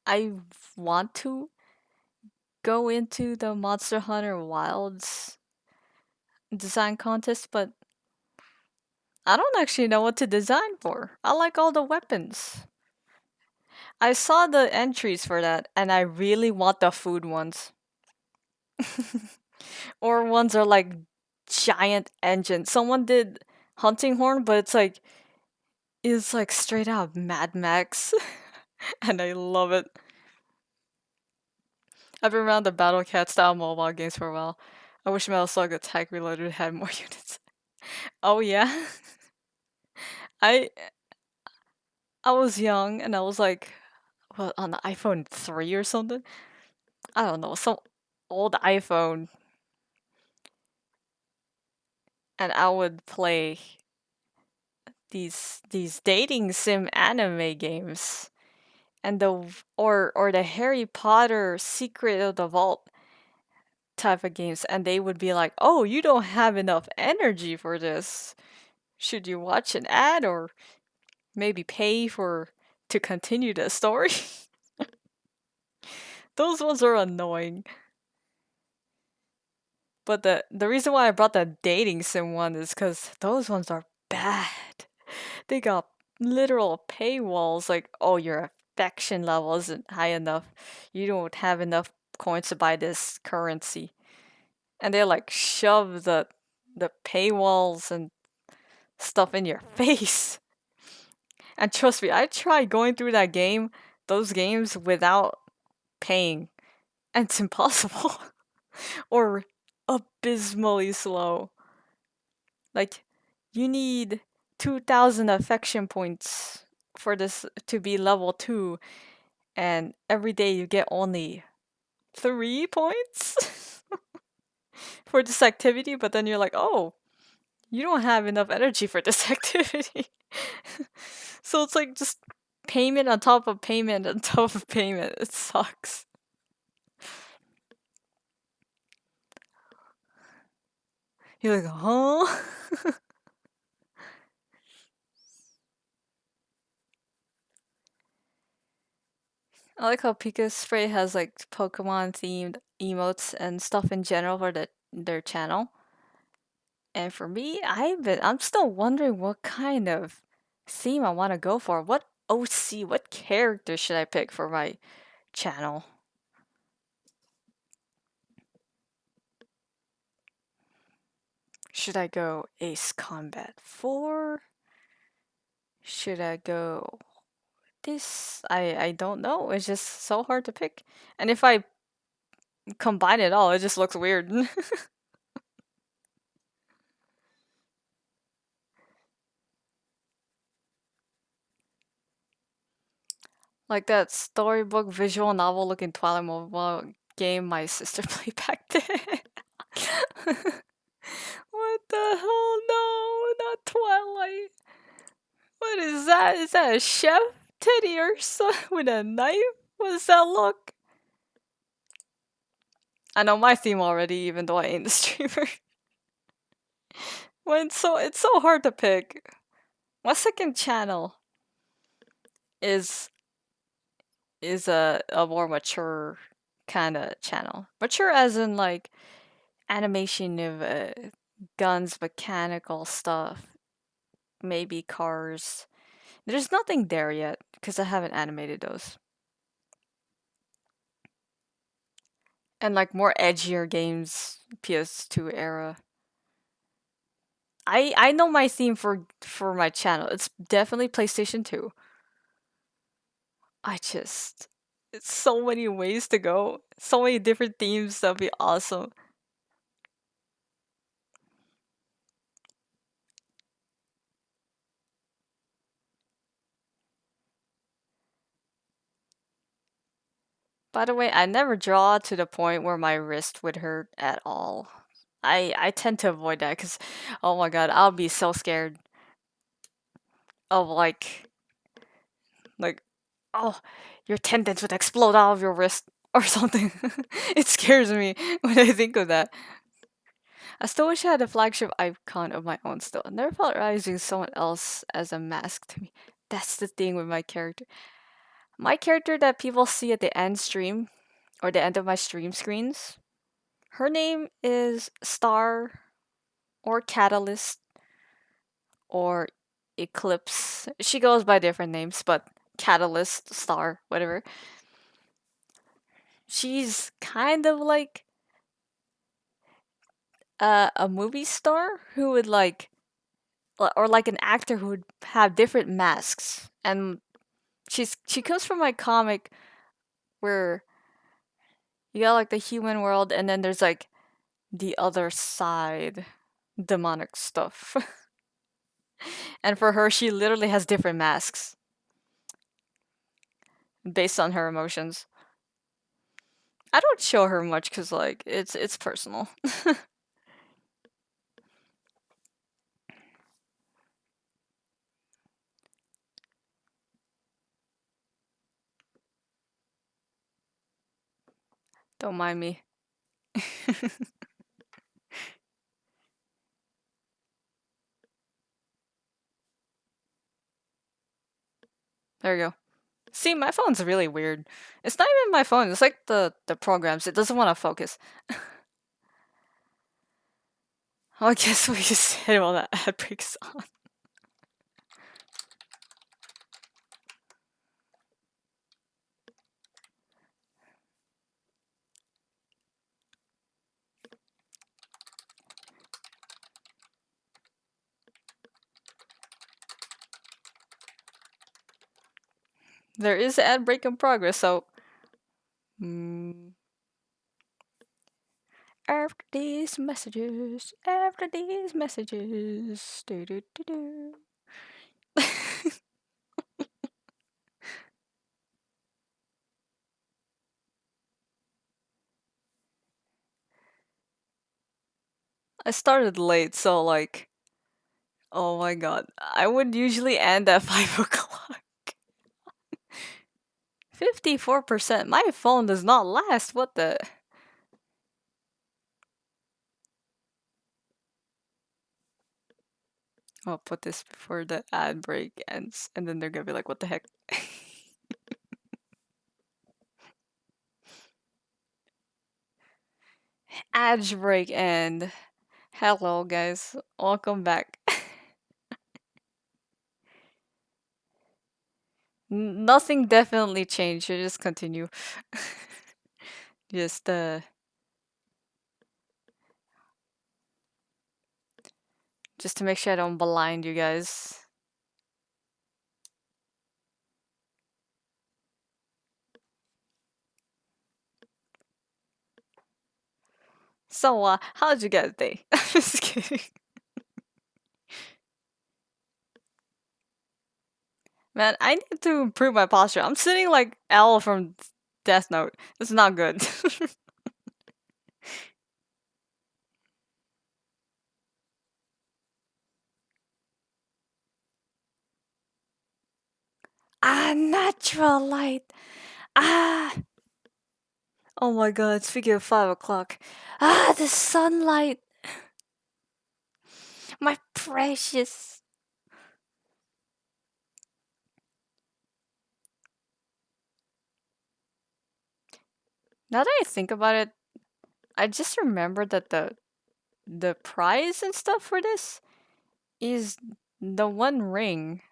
[SPEAKER 1] I want to go into the Monster Hunter Wilds design contest, but I don't actually know what to design for. I like all the weapons. I saw the entries for that, and I really want the food ones. Or ones are like giant engines. Someone did Hunting Horn, but it's like straight out Mad Max. And I love it. I've been around the Battle Cat style mobile games for a while. I wish Metal Slug Attack Reloaded had more units. Oh yeah? I I was young and I was like, what, on the iPhone 3 or something? I don't know, some old iPhone. And I would play these dating sim anime games. And or the Harry Potter Secret of the Vault type of games, and they would be like, "Oh, you don't have enough energy for this. Should you watch an ad or maybe pay for to continue the story?" Those ones are annoying. But the reason why I brought the dating sim one is because those ones are bad. They got literal paywalls like, "Oh, your affection level isn't high enough. You don't have enough coins to buy this currency." And they like shove the paywalls and stuff in your face. And trust me, I tried going through those games without paying, and it's impossible. Or abysmally slow. Like, you need 2,000 affection points for this to be level 2, and every day you get only 3 points for this activity, but then you're like, oh, you don't have enough energy for this activity. So it's like just payment on top of payment on top of payment. It sucks. You're like, huh? I like how Pika Spray has like Pokemon themed emotes and stuff in general for their channel. And for me, I'm still wondering what kind of theme I want to go for. What OC, what character should I pick for my channel? Should I go Ace Combat 4? Should I go this? I don't know. It's just so hard to pick. And if I combine it all, it just looks weird. Like that storybook visual novel looking Twilight mobile game my sister played back then. What the hell? No, not Twilight. What is that? Is that a chef teddy or something with a knife? What does that look? I know my theme already, even though I ain't the streamer. When it's so hard to pick. My second channel is a more mature kind of channel. Mature as in like animation of guns, mechanical stuff, maybe cars. There's nothing there yet because I haven't animated those. And like more edgier games, PS2 era. I know my theme for my channel. It's definitely PlayStation 2. I just it's so many ways to go. So many different themes that'd be awesome. By the way, I never draw to the point where my wrist would hurt at all. I tend to avoid that because, oh my god, I'll be so scared of like oh your tendons would explode out of your wrist or something. It scares me when I think of that. I still wish I had a flagship icon of my own still. I never felt right using someone else as a mask to me. That's the thing with my character. My character that people see at the end stream or the end of my stream screens. Her name is Star or Catalyst or Eclipse. She goes by different names, but Catalyst, Star, whatever. She's kind of like a movie star who would like, or like an actor who would have different masks. And she comes from my comic where you got like the human world, and then there's like the other side, demonic stuff. And for her, she literally has different masks based on her emotions. I don't show her much because like it's personal. Don't mind me. There you go. See, my phone's really weird. It's not even my phone. It's like the programs. It doesn't want to focus. Oh, I guess we just said while that ad breaks on. There is ad break in progress, so. After these messages, do do do do. I started late, so like, oh my god, I would usually end at 5 o'clock. 54%. My phone does not last. What the? I'll put this before the ad break ends, and then they're gonna be like, what the heck? ad break and hello guys, welcome back. Nothing definitely changed. You just continue. just just to make sure I don't blind you guys. So how'd you guys day? Just kidding. Man, I need to improve my posture. I'm sitting like L from Death Note. This is not good. Natural light. Ah. Oh my god, speaking of 5 o'clock. The sunlight. My precious. Now that I think about it, I just remembered that the prize and stuff for this is the one ring.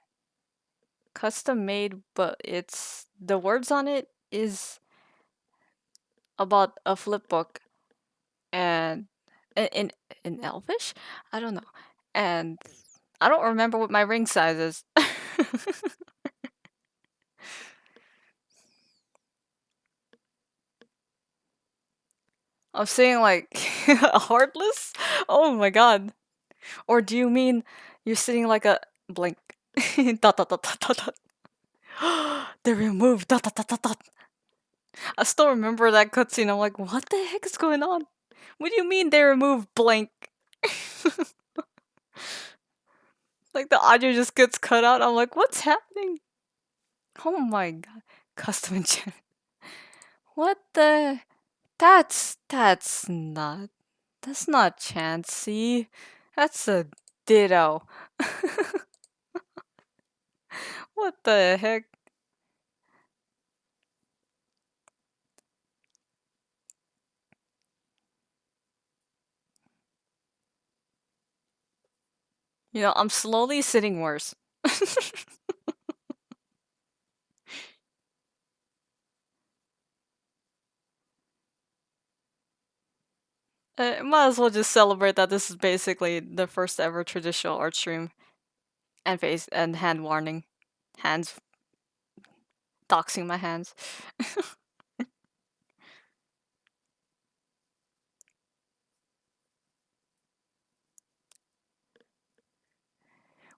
[SPEAKER 1] Custom made, but it's the words on it is about a flip book and in Elvish? I don't know. And I don't remember what my ring size is. I'm saying like heartless? Oh my god. Or do you mean you're sitting like a blink? dot dot dot dot dot dot. They removed dot dot dot dot dot. I still remember that cutscene. I'm like, what the heck is going on? What do you mean they removed blank? Like the audio just gets cut out. I'm like, what's happening? Oh my god. Custom enchant. What the? That's not Chansey. That's a ditto. What the heck? You know, I'm slowly sitting worse. Might as well just celebrate that this is basically the first ever traditional art stream. And face and hand warning. Hands doxing my hands.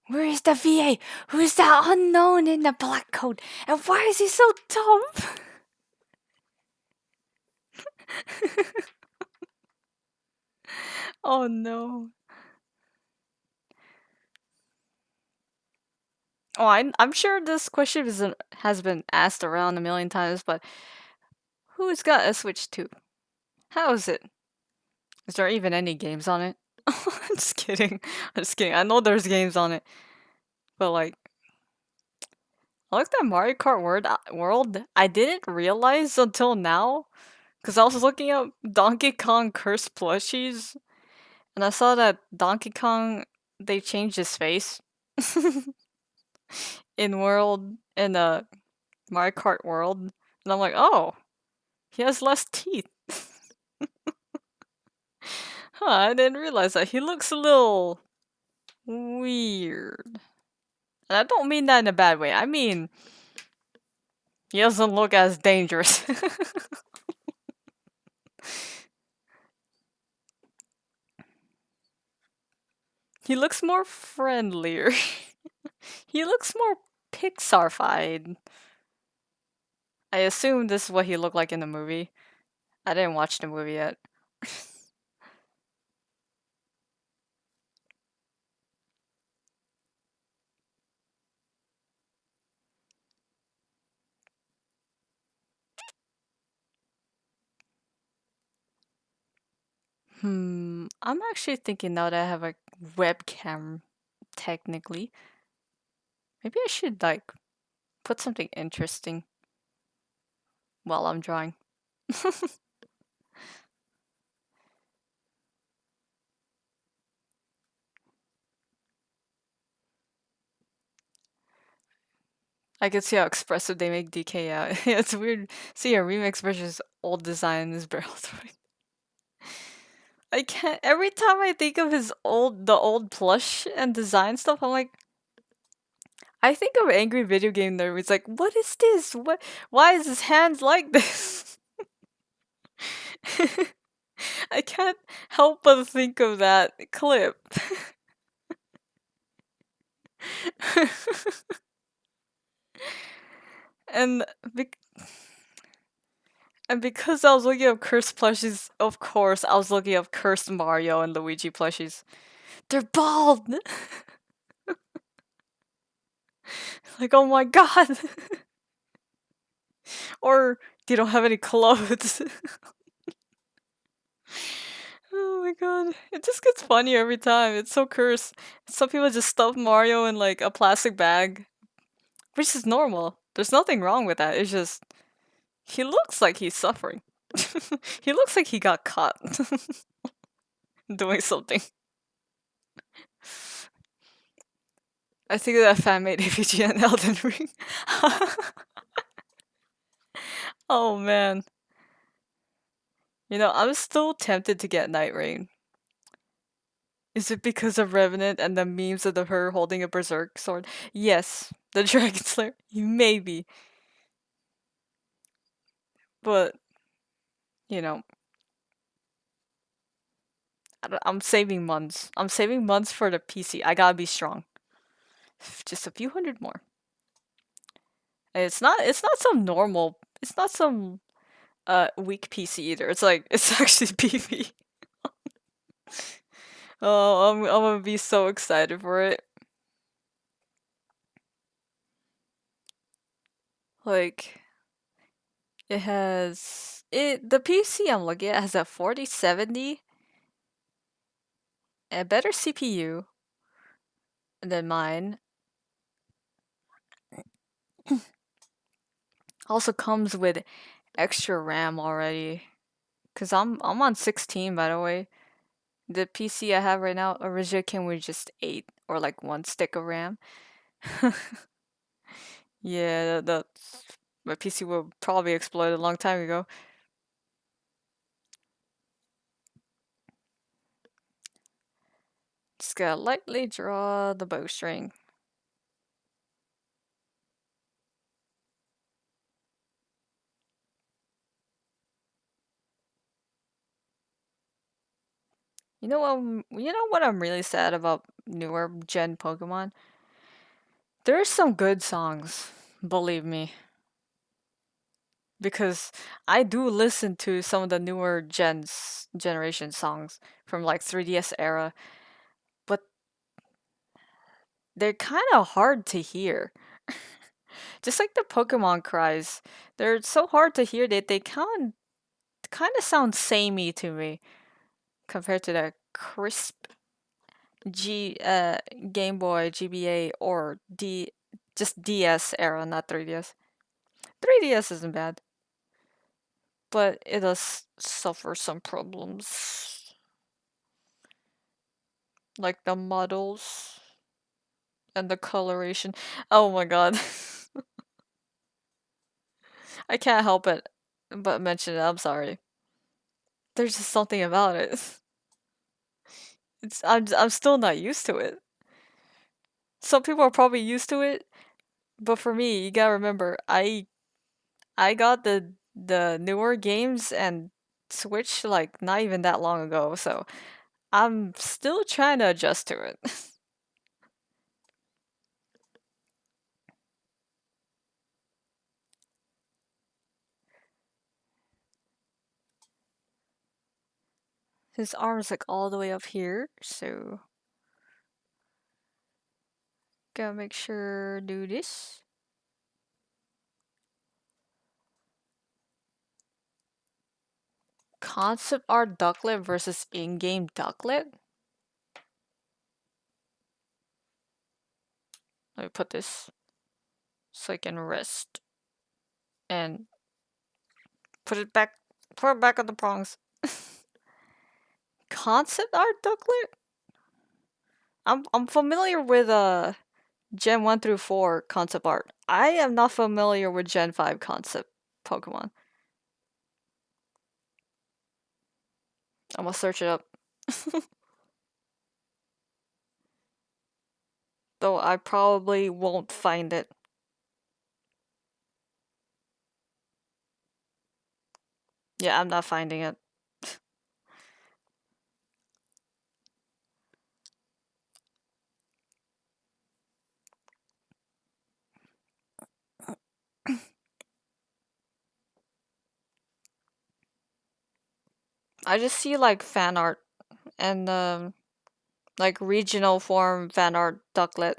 [SPEAKER 1] Where is the VA? Who is that unknown in the black coat? And why is he so tough? Oh no. Oh, I'm sure this question has been asked around a million times, but who's got a Switch 2? How is it? Is there even any games on it? I'm just kidding. I'm just kidding. I know there's games on it, but like, I like that Mario Kart World. I didn't realize until now, because I was looking up Donkey Kong cursed plushies, and I saw that Donkey Kong they changed his face in Mario Kart World, and I'm like, oh, he has less teeth. Huh, I didn't realize that. He looks a little weird. And I don't mean that in a bad way. I mean, he doesn't look as dangerous. He looks more friendlier. He looks more Pixar-fied. I assume this is what he looked like in the movie. I didn't watch the movie yet. I'm actually thinking now that I have a webcam, technically. Maybe I should, like, put something interesting while I'm drawing. I could see how expressive they make DK out. Yeah, it's weird. See a remix versus old design is barrel throwing. I can't. Every time I think of the old plush and design stuff, I'm like, I think of Angry Video Game Nerd. It's like, what is this? What? Why is his hands like this? I can't help but think of that clip. and bec- and because I was looking up cursed plushies, of course, I was looking up cursed Mario and Luigi plushies. They're bald. Like, oh my god. Or they don't have any clothes. Oh my god. It just gets funnier every time. It's so cursed. Some people just stuff Mario in like a plastic bag, which is normal. There's nothing wrong with that. It's just he looks like he's suffering. He looks like he got caught doing something. I think that fan made AVG and Elden Ring. Oh man. You know, I'm still tempted to get Night Rain. Is it because of Revenant and the memes of her holding a berserk sword? Yes, the Dragon Slayer. Maybe. But, you know, I'm saving months. I'm saving months for the PC. I gotta be strong. Just a few hundred more. And it's not some normal, it's not some weak PC either. It's like it's actually beefy. Oh, I'm gonna be so excited for it. Like the PC I'm looking at has a 4070, a better CPU than mine. Also comes with extra RAM already. Cause I'm on 16 by the way. The PC I have right now originally came with just 8 or like 1 stick of RAM. Yeah, my PC will probably explode a long time ago. Just gotta lightly draw the bowstring. You know what I'm really sad about newer gen Pokemon? There's some good songs, believe me. Because I do listen to some of the newer generation songs from like 3DS era, but they're kind of hard to hear. Just like the Pokemon cries, they're so hard to hear that they kind of sound samey to me compared to the crisp G Game Boy, GBA, or just DS era, not 3DS. 3DS isn't bad, but it does suffer some problems, like the models and the coloration. Oh my god, I can't help it but mention it. I'm sorry. There's just something about it. I'm still not used to it. Some people are probably used to it, but for me, you gotta remember, I got the newer games and Switch like not even that long ago, so I'm still trying to adjust to it. His arm's like all the way up here, so gotta make sure do this. Concept art ducklet versus in-game ducklet. Let me put this so I can rest and put it back. Put it back on the prongs. Concept art ducklet. I'm familiar with Gen 1 through 4 concept art. I am not familiar with Gen 5 concept Pokemon. I'm gonna search it up. Though I probably won't find it. Yeah, I'm not finding it. I just see like fan art and like regional form fan art ducklet.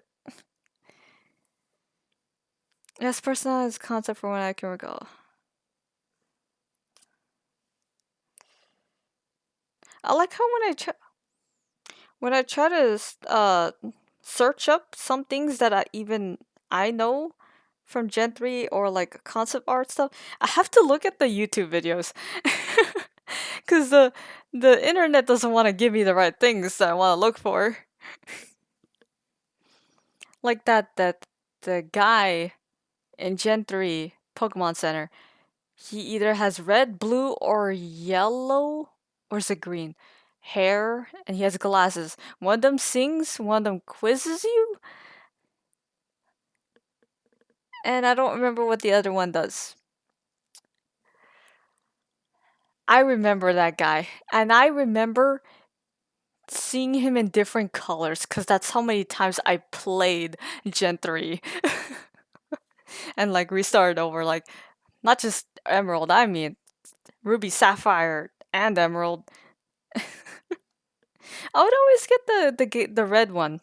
[SPEAKER 1] Yes, personalized concept for when I can recall. I like how when I try to search up some things that I know from Gen 3 or like concept art stuff, I have to look at the YouTube videos. Cuz the internet doesn't want to give me the right things that I want to look for. Like that the guy in Gen 3 Pokemon Center, he either has red, blue, or yellow, or is it green? Hair, and he has glasses. One of them sings, one of them quizzes you, and I don't remember what the other one does. I remember that guy, and I remember seeing him in different colors because that's how many times I played Gen 3 and like restarted over. Like, not just Emerald, I mean Ruby, Sapphire, and Emerald. I would always get the red one.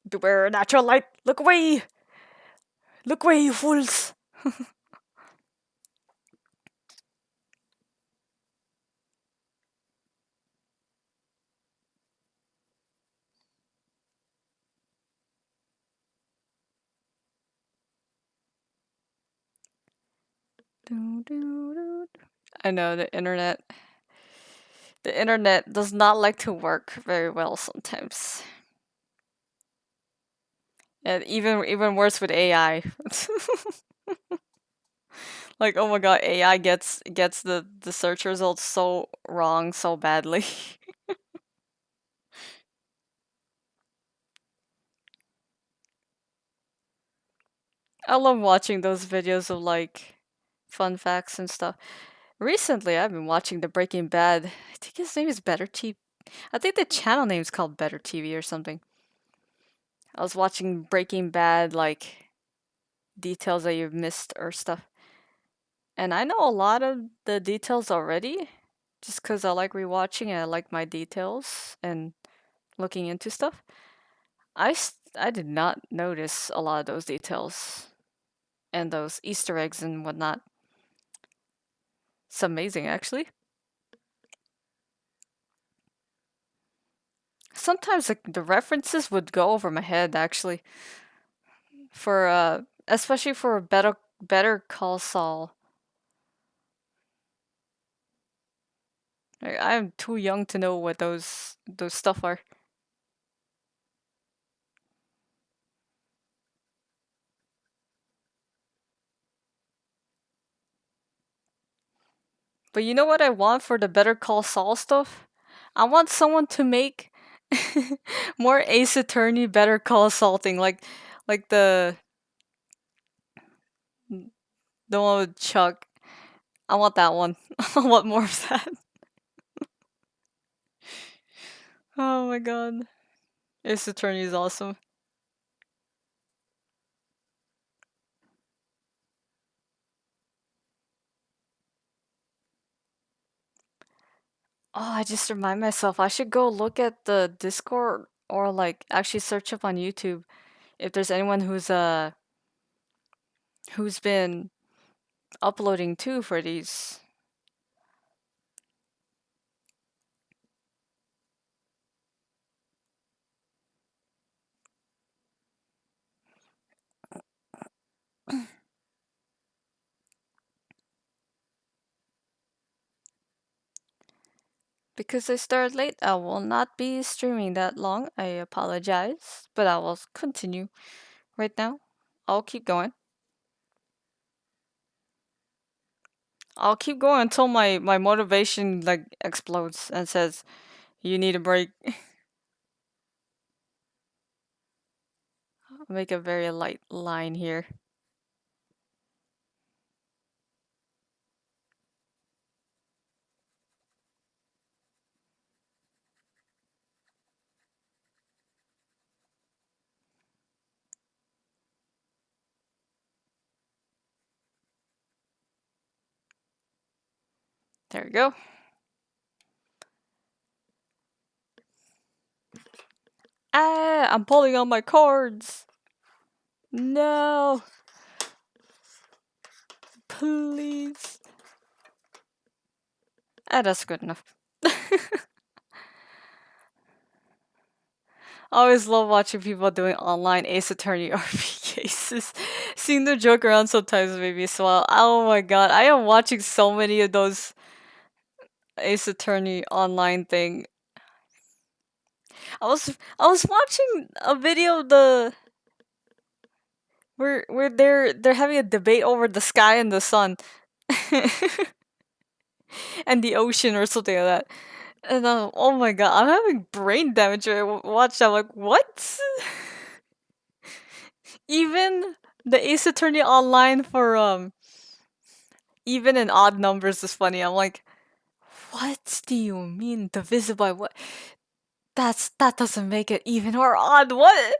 [SPEAKER 1] Beware natural light! Look away! Look away, you fools! I know the internet. The internet does not like to work very well sometimes. And even worse with AI. Like, oh my god, AI gets the search results so wrong so badly. I love watching those videos of like fun facts and stuff. Recently, I've been watching the Breaking Bad. I think his name is Better TV. I think the channel name is called Better TV or something. I was watching Breaking Bad, like details that you've missed or stuff. And I know a lot of the details already, just because I like rewatching and I like my details and looking into stuff. I did not notice a lot of those details and those Easter eggs and whatnot. It's amazing, actually. Sometimes the references would go over my head, actually. For especially for Better Call Saul. I'm too young to know what those stuff are. But you know what I want for the Better Call Saul stuff? I want someone to make more Ace Attorney Better Call Saul thing, like the one with Chuck. I want that one. I want more of that. Oh my god, Ace Attorney is awesome. Oh, I just remind myself I should go look at the Discord or like actually search up on YouTube if there's anyone who's been uploading too for these. Because I started late, I will not be streaming that long. I apologize, but I will continue right now. I'll keep going. I'll keep going until my motivation like explodes and says, "You need a break." I'll make a very light line here. There we go. Ah, I'm pulling on my cards. No, please. Ah, that's good enough. I always love watching people doing online Ace Attorney RP cases. Seeing them joke around sometimes made me smile. Oh my god, I am watching so many of those Ace Attorney online thing. I was watching a video of where they're having a debate over the sky and the sun. And the ocean or something like that. And oh my god, I'm having brain damage when I watch that. I'm like, what? Even the Ace Attorney online for even and odd numbers is funny. I'm like, what do you mean divisible by what? That doesn't make it even or odd. What?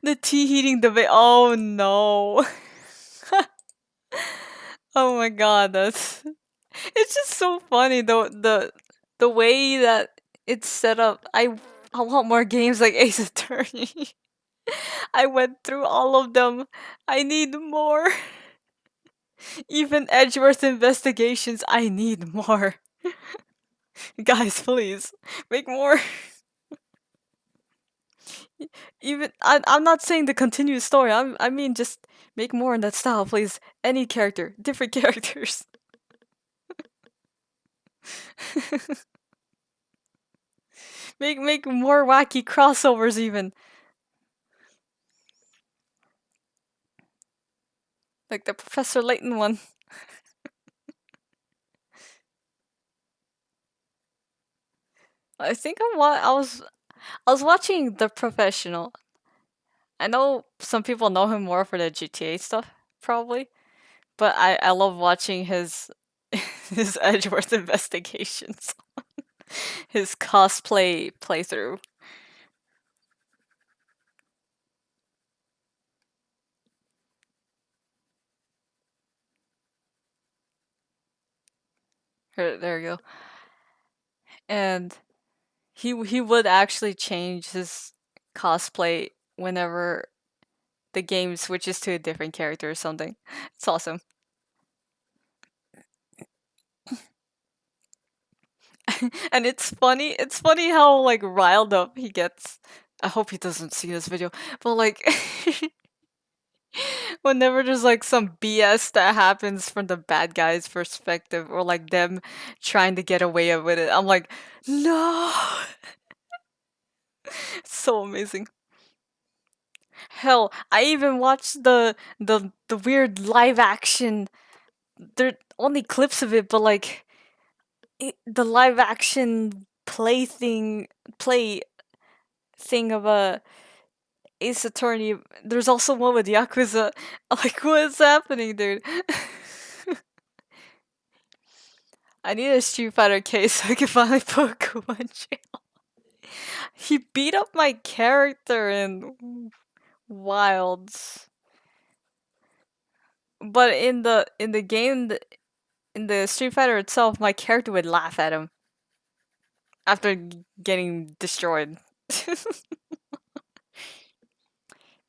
[SPEAKER 1] The tea heating debate. Oh no. Oh my god, that's it's just so funny the way that it's set up. I want more games like Ace Attorney. I went through all of them. I need more. Even Edgeworth investigations, I need more. Guys, please make more. Even I'm not saying the continuous story. I mean just make more in that style, please. Any character, different characters. Make more wacky crossovers even. Like the Professor Layton one. I think I was watching The Professional. I know some people know him more for the GTA stuff, probably, but I love watching his his Edgeworth investigations, his cosplay playthrough. There you go. And he would actually change his cosplay whenever the game switches to a different character or something. It's awesome. And it's funny how like riled up he gets. I hope he doesn't see this video, but like whenever there's like some BS that happens from the bad guy's perspective or like them trying to get away with it, I'm like, no. It's so amazing. Hell, I even watched the weird live action. There only clips of it, but like the live action play thing of a Ace Attorney. There's also one with Yakuza. Like, what is happening, dude? I need a Street Fighter case so I can finally put Kube in jail. He beat up my character in Wilds, but in the game, in the Street Fighter itself, my character would laugh at him after getting destroyed.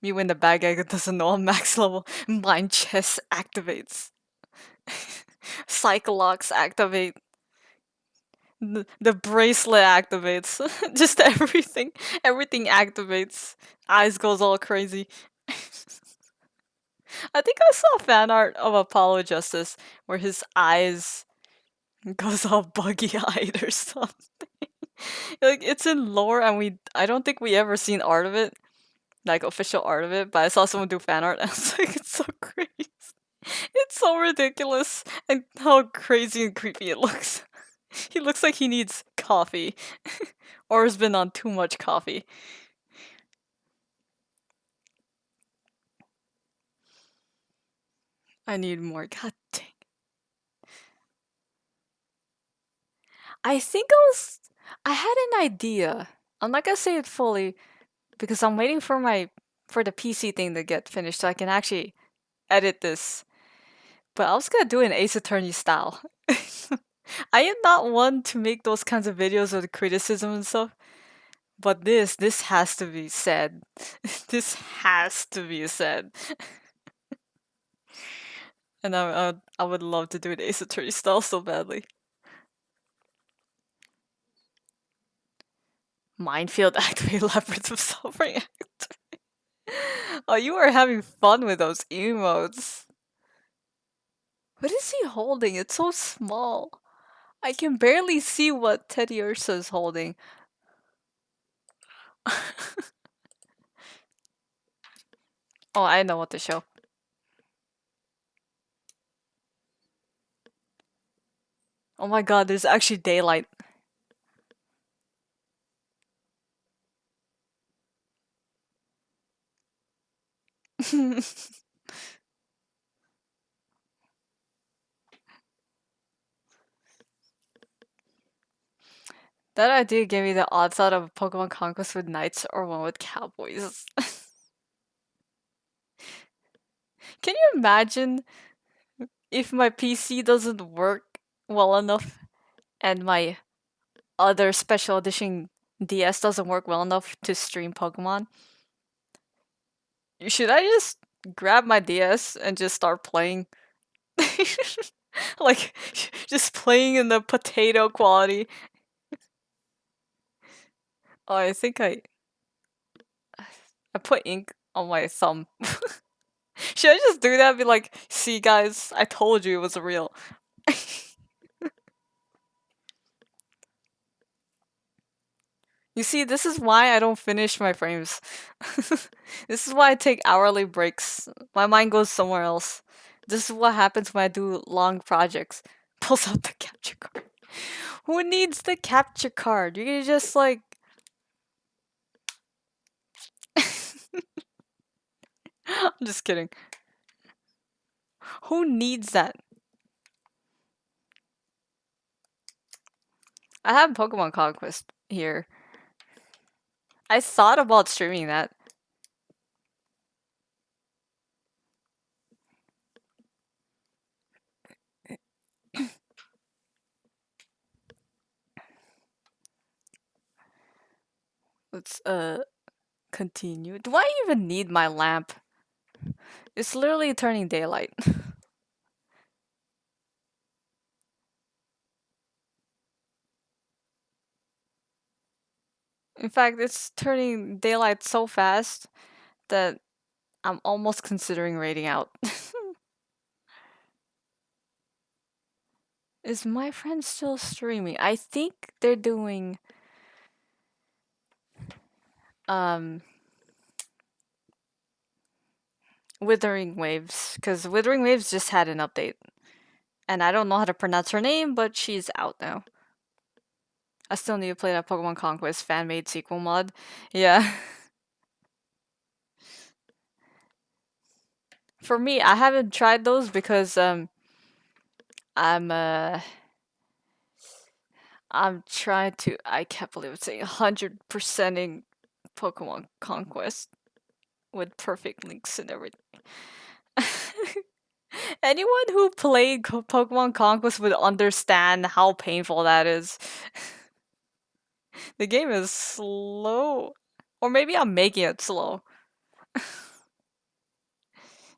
[SPEAKER 1] Me when the bad guy doesn't know I'm max level, mind chess activates. Cyclox activate. The bracelet activates. Just everything activates. Eyes goes all crazy. I think I saw fan art of Apollo Justice where his eyes goes all buggy-eyed or something. Like, it's in lore, and I don't think we ever seen art of it, like official art of it, but I saw someone do fan art, and I was like, it's so crazy. It's so ridiculous, and how crazy and creepy it looks. He looks like he needs coffee, or has been on too much coffee. I need more. God dang. I think I had an idea. I'm not gonna say it fully because I'm waiting for the PC thing to get finished so I can actually edit this. But I was gonna do an Ace Attorney style. I am not one to make those kinds of videos with criticism and stuff. But this has to be said. This has to be said. And I would love to do an Ace Attorney style so badly. Minefield activate Leopards of Suffering. Oh, you are having fun with those emotes. What is he holding? It's so small. I can barely see what Teddy Ursa is holding. Oh, I know what to show. Oh my god, there's actually daylight. That idea gave me the odd thought of Pokemon Conquest with knights or one with cowboys. Can you imagine if my PC doesn't work well enough and my other special edition DS doesn't work well enough to stream Pokemon? Should I just grab my DS and just start playing? Like, just playing in the potato quality. Oh, I think I put ink on my thumb. Should I just do that and be like, see guys, I told you it was real. You see, this is why I don't finish my frames. This is why I take hourly breaks. My mind goes somewhere else. This is what happens when I do long projects. Pulls out the capture card. Who needs the capture card? You can just like... I'm just kidding. Who needs that? I have Pokemon Conquest here. I thought about streaming that. Let's continue. Do I even need my lamp? It's literally turning daylight. In fact, it's turning daylight so fast that I'm almost considering raiding out. Is my friend still streaming? I think they're doing Withering Waves, because Withering Waves just had an update. And I don't know how to pronounce her name, but she's out now. I still need to play that Pokemon Conquest fan-made sequel mod. Yeah. For me, I haven't tried those because I'm trying to, I can't believe it's saying 100%ing Pokemon Conquest with perfect links and everything. Anyone who played Pokemon Conquest would understand how painful that is. The game is slow. Or maybe I'm making it slow.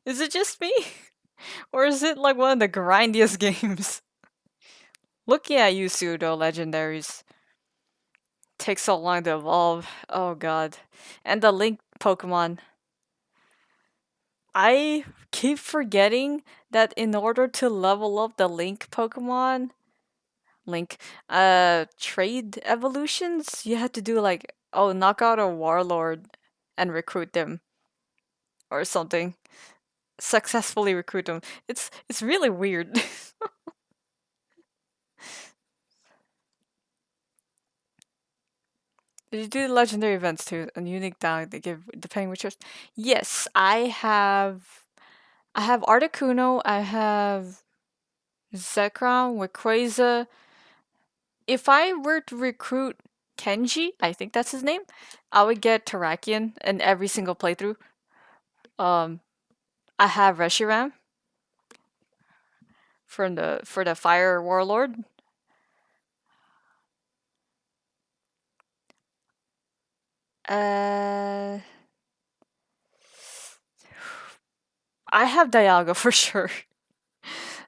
[SPEAKER 1] Is it just me? Or is it like one of the grindiest games? Looking at you, pseudo legendaries. Takes so long to evolve. Oh god. And the Link Pokemon. I keep forgetting that in order to level up the Link Pokemon, link. Trade evolutions. You had to do like, oh, knock out a warlord and recruit them or something. Successfully recruit them. It's really weird. Did you do the legendary events too? A unique dialogue they give depending which. Yes, I have. I have Articuno. I have Zekrom with Quasar. If I were to recruit Kenji, I think that's his name, I would get Terrakion in every single playthrough. Um, I have Reshiram for the Fire Warlord. Uh, I have Dialga for sure.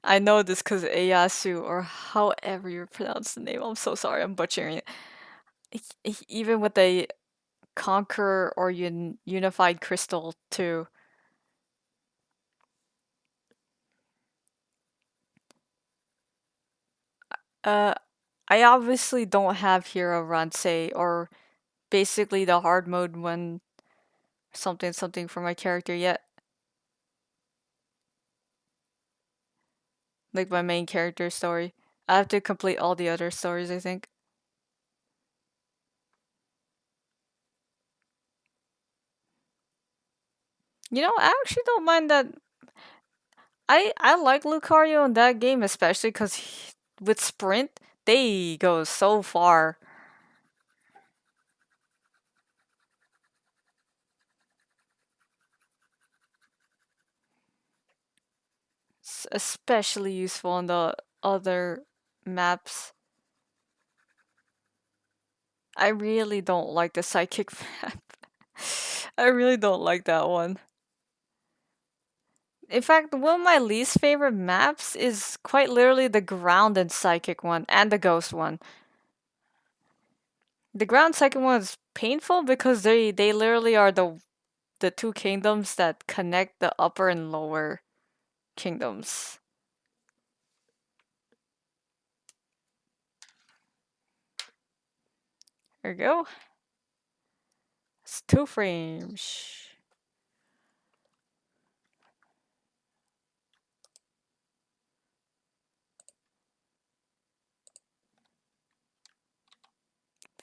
[SPEAKER 1] I know this because Eyasu, or however you pronounce the name. I'm so sorry, I'm butchering it. Even with the Conquer or Unified Crystal too. Uh, I obviously don't have Hero Ransei or basically the hard mode one something for my character yet. Like my main character story. I have to complete all the other stories, I think. You know, I actually don't mind that. I like Lucario in that game, especially because with Sprint, they go so far. It's especially useful on the other maps. I really don't like the psychic map. I really don't like that one. In fact, one of my least favorite maps is quite literally the ground and psychic one and the ghost one. The ground psychic one is painful because they literally are the two kingdoms that connect the upper and lower kingdoms. There we go. It's 2 frames.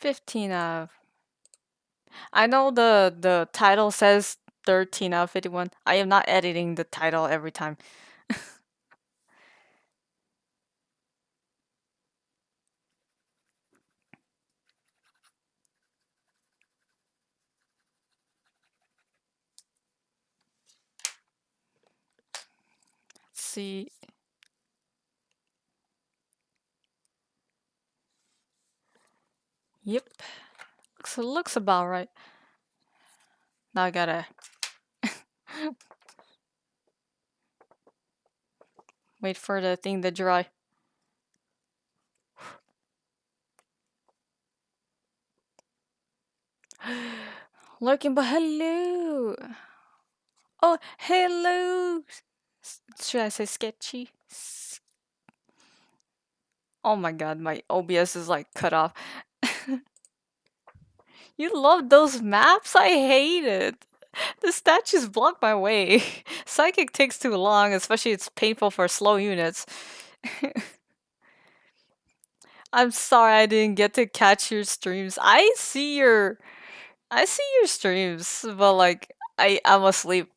[SPEAKER 1] $15 out. I know the title says 13 out of 51. I am not editing the title every time. Let's see. Yep. Looks about right. Now I gotta wait for the thing to dry. Lurking, but hello. Oh, hello. Should I say sketchy? Oh my god, my OBS is like cut off. You love those maps? I hate it. The statues block my way. Psychic takes too long, especially it's painful for slow units. I'm sorry I didn't get to catch your streams. I see your streams, but like I'm asleep.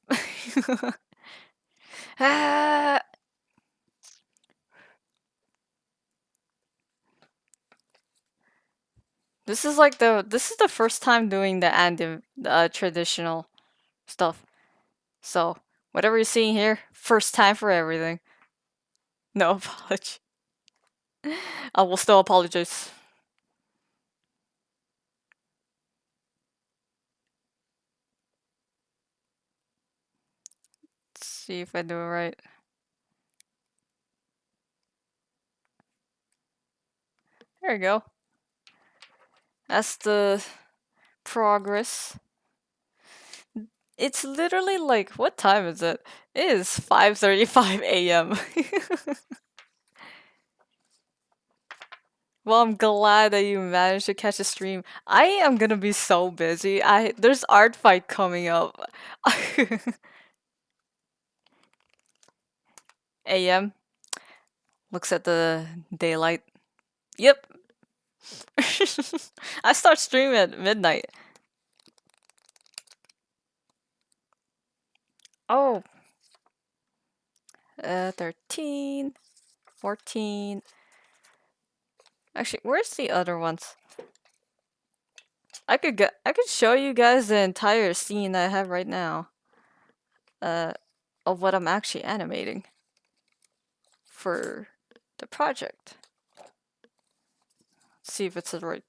[SPEAKER 1] Ah. This is the first time doing the traditional stuff. So whatever you're seeing here, first time for everything. No apology. I will still apologize. Let's see if I do it right. There we go. That's the progress. It's literally like, what time is it? It is 5:35 a.m. Well, I'm glad that you managed to catch a stream. I am gonna be so busy. There's art fight coming up. AM looks at the daylight. Yep. I start streaming at midnight. Oh, 13, 14. Actually, where's the other ones? I could show you guys the entire scene I have right now. Of what I'm actually animating for the project. Let's see if it's the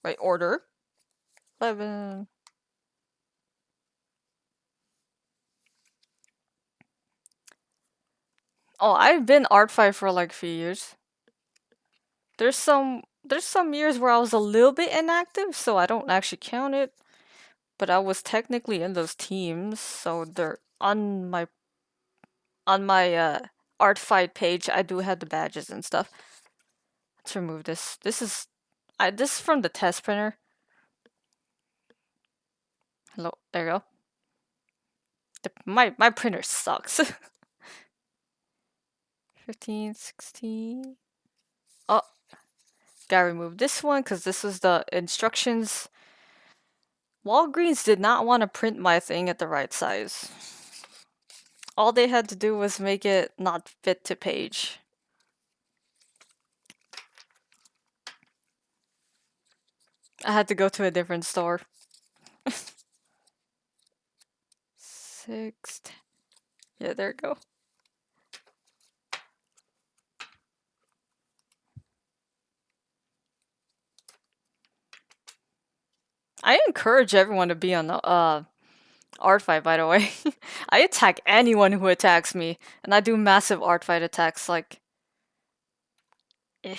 [SPEAKER 1] right order. 11. Oh, I've been art5 for like a few years. There's some years where I was a little bit inactive, so I don't actually count it. But I was technically in those teams, so they're on my art fight page. I do have the badges and stuff. Let's remove this. This is from the test printer. Hello, there you go. My printer sucks. 15, 16. Oh, gotta remove this one because this was the instructions. Walgreens did not want to print my thing at the right size. All they had to do was make it not fit to page. I had to go to a different store. 6. Yeah, there you go. I encourage everyone to be on the art fight, by the way. I attack anyone who attacks me, and I do massive art fight attacks like eh.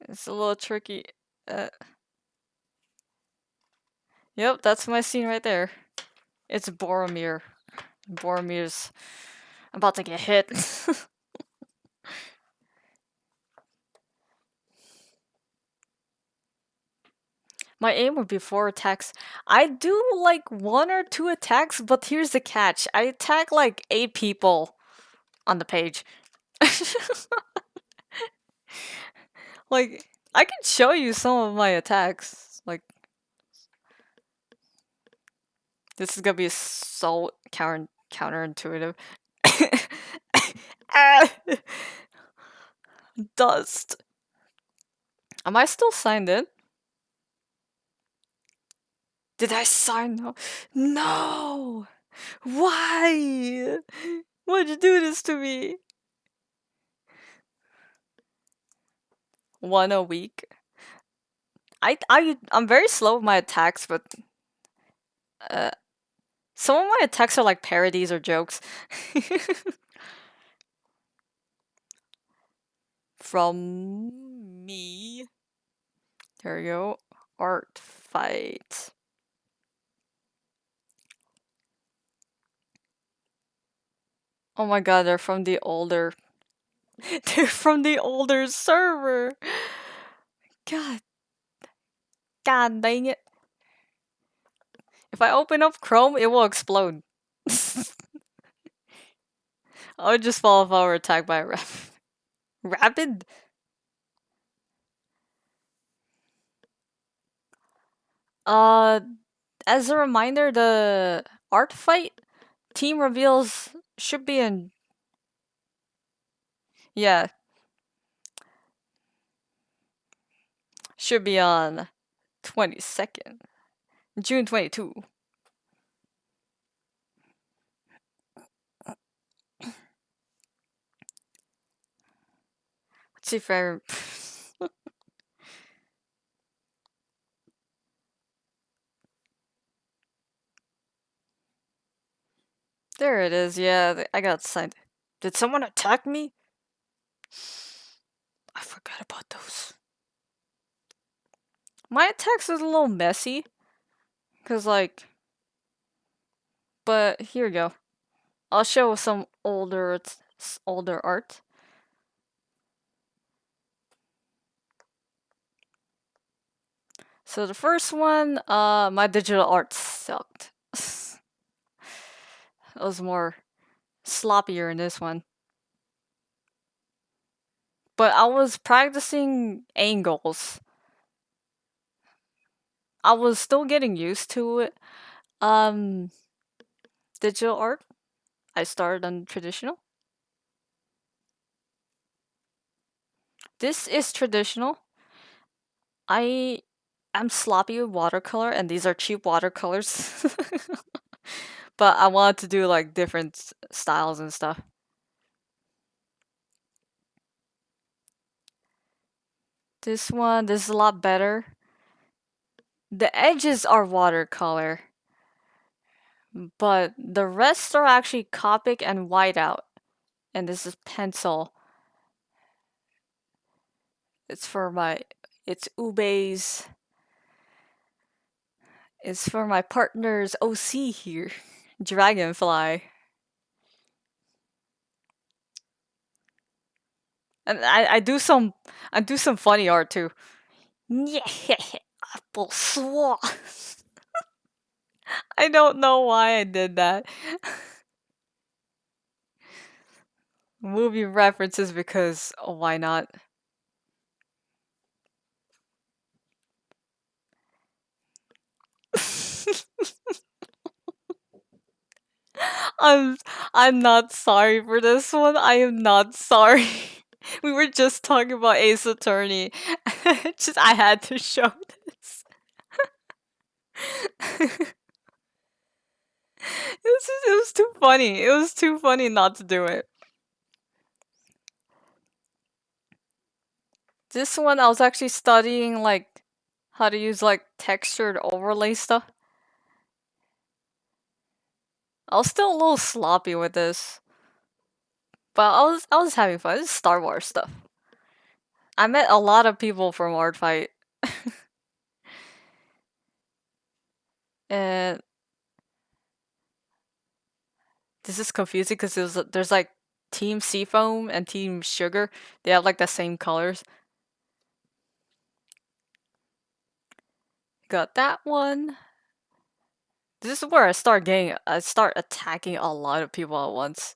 [SPEAKER 1] It's a little tricky. Yep, that's my scene right there. It's Boromir. Boromir's about to get hit. My aim would be 4 attacks. I do like 1 or 2 attacks, but here's the catch. I attack like 8 people on the page. Like, I can show you some of my attacks. Like, this is gonna be so counterintuitive. Ah! Dust. Am I still signed in? Did I sign? No. No! Why? Why'd you do this to me? 1 a week. I'm very slow with my attacks, but some of my attacks are like parodies or jokes. From me. There we go. Art fight. Oh my god, they're from the older. They're from the older server. God. God dang it. If I open up Chrome, it will explode. I would just fall if I were attacked by a rapid. As a reminder, the art fight team reveals should be in. Yeah. Should be on 22nd. June 22. Let's see if I. There it is. Yeah, I got signed. Did someone attack me? I forgot about those. My text is a little messy, cause like, but here we go. I'll show some older art. So the first one, my digital art sucked. It was more sloppier in this one. But I was practicing angles. I was still getting used to it. Um, Digital art. I started on traditional. This is traditional. I am sloppy with watercolor, and these are cheap watercolors. But I wanted to do like different styles and stuff. This is a lot better. The edges are watercolor, but the rest are actually Copic and whiteout. And this is pencil. It's for my, it's Ube's, it's for my partner's OC here, Dragonfly. And I do some funny art too. Apple swat. I don't know why I did that. Movie references because why not? I'm I'm not sorry for this one. I am not sorry. We were just talking about Ace Attorney. Just I had to show this. It was too funny. It was too funny not to do it. This one I was actually studying like how to use like textured overlay stuff. I was still a little sloppy with this. But I was having fun. This is Star Wars stuff. I met a lot of people from Art Fight. And this is confusing because there's like Team Seafoam and Team Sugar. They have like the same colors. Got that one. This is where I start attacking a lot of people at once.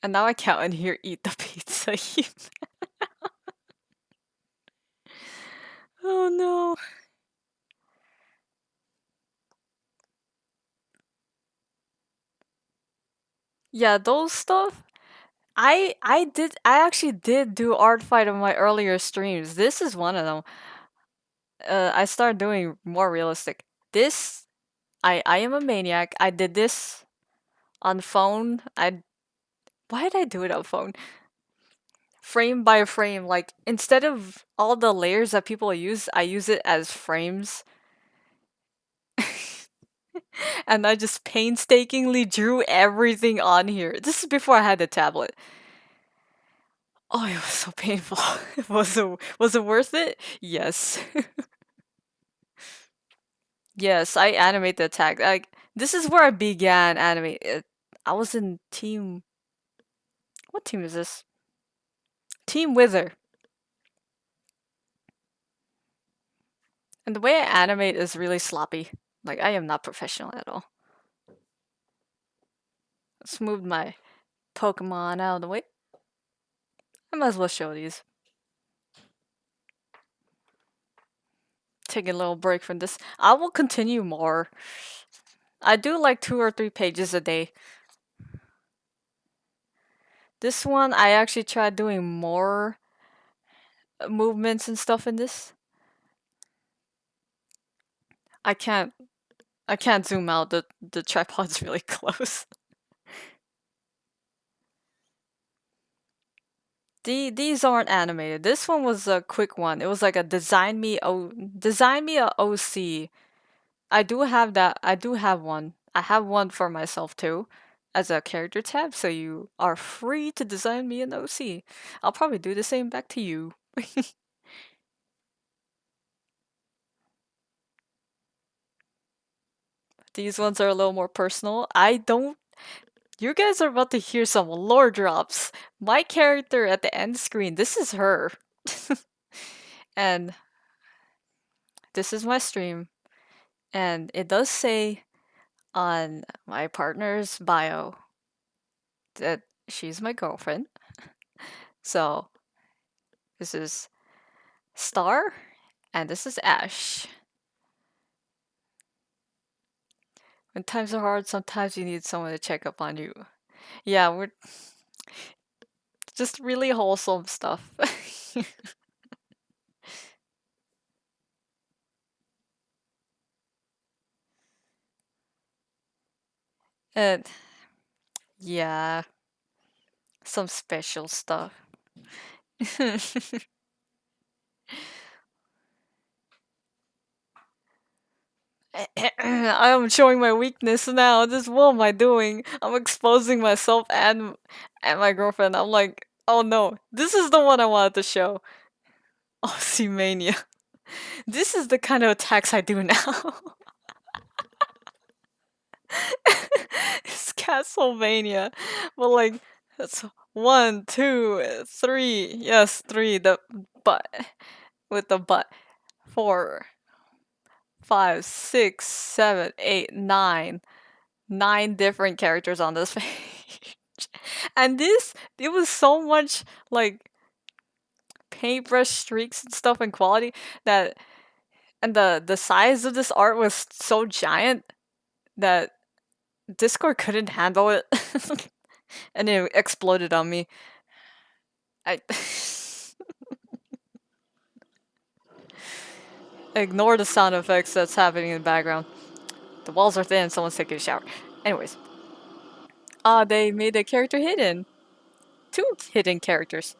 [SPEAKER 1] And now I can't in here eat the pizza. Oh no. Yeah, those stuff. I actually did do art fight on my earlier streams. This is one of them. I started doing more realistic. This I am a maniac. I did this on phone. I Why did I do it on phone? Frame by frame, like instead of all the layers that people use, I use it as frames. And I just painstakingly drew everything on here. This is before I had the tablet. Oh, it was so painful. Was it worth it? Yes. Yes, I animate the attack. Like this is where I began animate. I was in team. What team is this? Team Wither. And the way I animate is really sloppy. Like I am not professional at all. Let's move my Pokemon out of the way. I might as well show these. Take a little break from this. I will continue more. I do like 2 or 3 pages a day. This one, I actually tried doing more movements and stuff in this. I can't zoom out. The tripod's really close. These aren't animated. This one was a quick one. It was like a design me a OC. I do have that. I do have one. I have one for myself too, as a character tab. So you are free to design me an OC. I'll probably do the same back to you. These ones are a little more personal. I don't. You guys are about to hear some lore drops. My character at the end screen, this is her. And this is my stream. And it does say on my partner's bio that she's my girlfriend. So this is Star and this is Ash. When times are hard, sometimes you need someone to check up on you. Yeah, we're just really wholesome stuff. And yeah, some special stuff. I'm showing my weakness now. This what am I doing? I'm exposing myself and my girlfriend. I'm like, oh no, this is the one I wanted to show. Oh, Mania. This is the kind of attacks I do now. It's Castlevania. But like that's one, two, three. Yes, three. The butt with the butt. Four, five, six, seven, eight, nine. Nine different characters on this page. And this it was so much like paintbrush streaks and stuff and quality that and the size of this art was so giant that Discord couldn't handle it. And it exploded on me. I ignore the sound effects that's happening in the background. The walls are thin, someone's taking a shower. Anyways. They made a character hidden. Two hidden characters.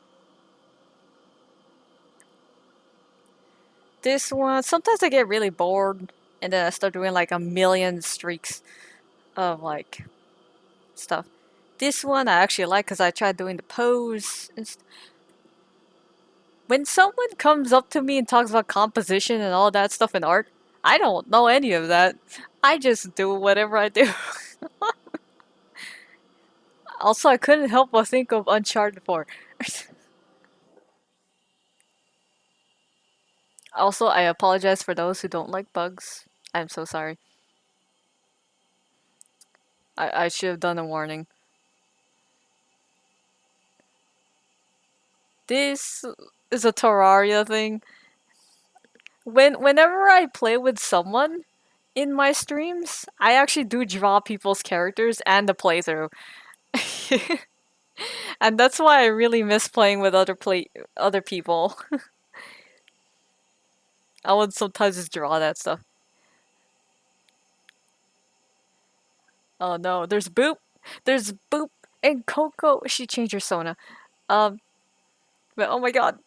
[SPEAKER 1] This one, sometimes I get really bored and then I start doing like a million streaks of like stuff. This one I actually like because I tried doing the pose. When someone comes up to me and talks about composition and all that stuff in art, I don't know any of that. I just do whatever I do. Also, I couldn't help but think of Uncharted 4. Also, I apologize for those who don't like bugs. I'm so sorry. I should have done a warning. This is a Terraria thing. Whenever I play with someone in my streams, I actually do draw people's characters and the playthrough. And that's why I really miss playing with other people. I would sometimes just draw that stuff. Oh no, there's Boop. There's Boop and Coco. She changed her Sona. Um, but oh my god.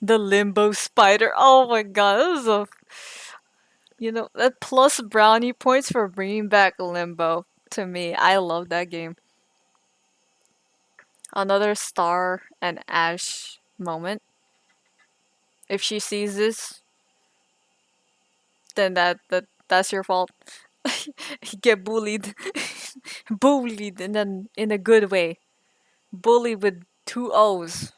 [SPEAKER 1] The Limbo Spider. Oh my god, that was a that plus brownie points for bringing back Limbo to me. I love that game. Another Star and Ash moment. If she sees this, then that's your fault. Get bullied, bullied, and then in a good way. Bully with two O's.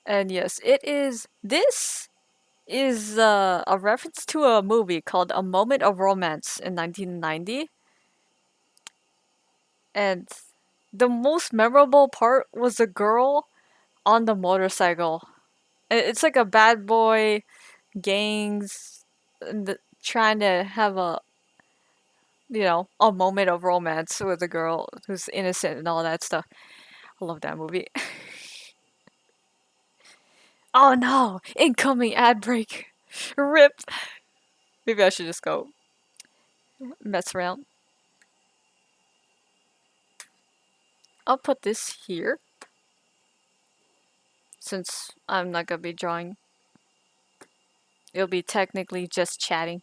[SPEAKER 1] And yes, it is. This is a reference to a movie called A Moment of Romance in 1990. And the most memorable part was the girl on the motorcycle. It's like a bad boy gangs trying to have a moment of romance with a girl who's innocent and all that stuff. I love that movie. Oh no! Incoming ad break! Rip! Maybe I should just go mess around. I'll put this here. Since I'm not gonna be drawing. It'll be technically just chatting.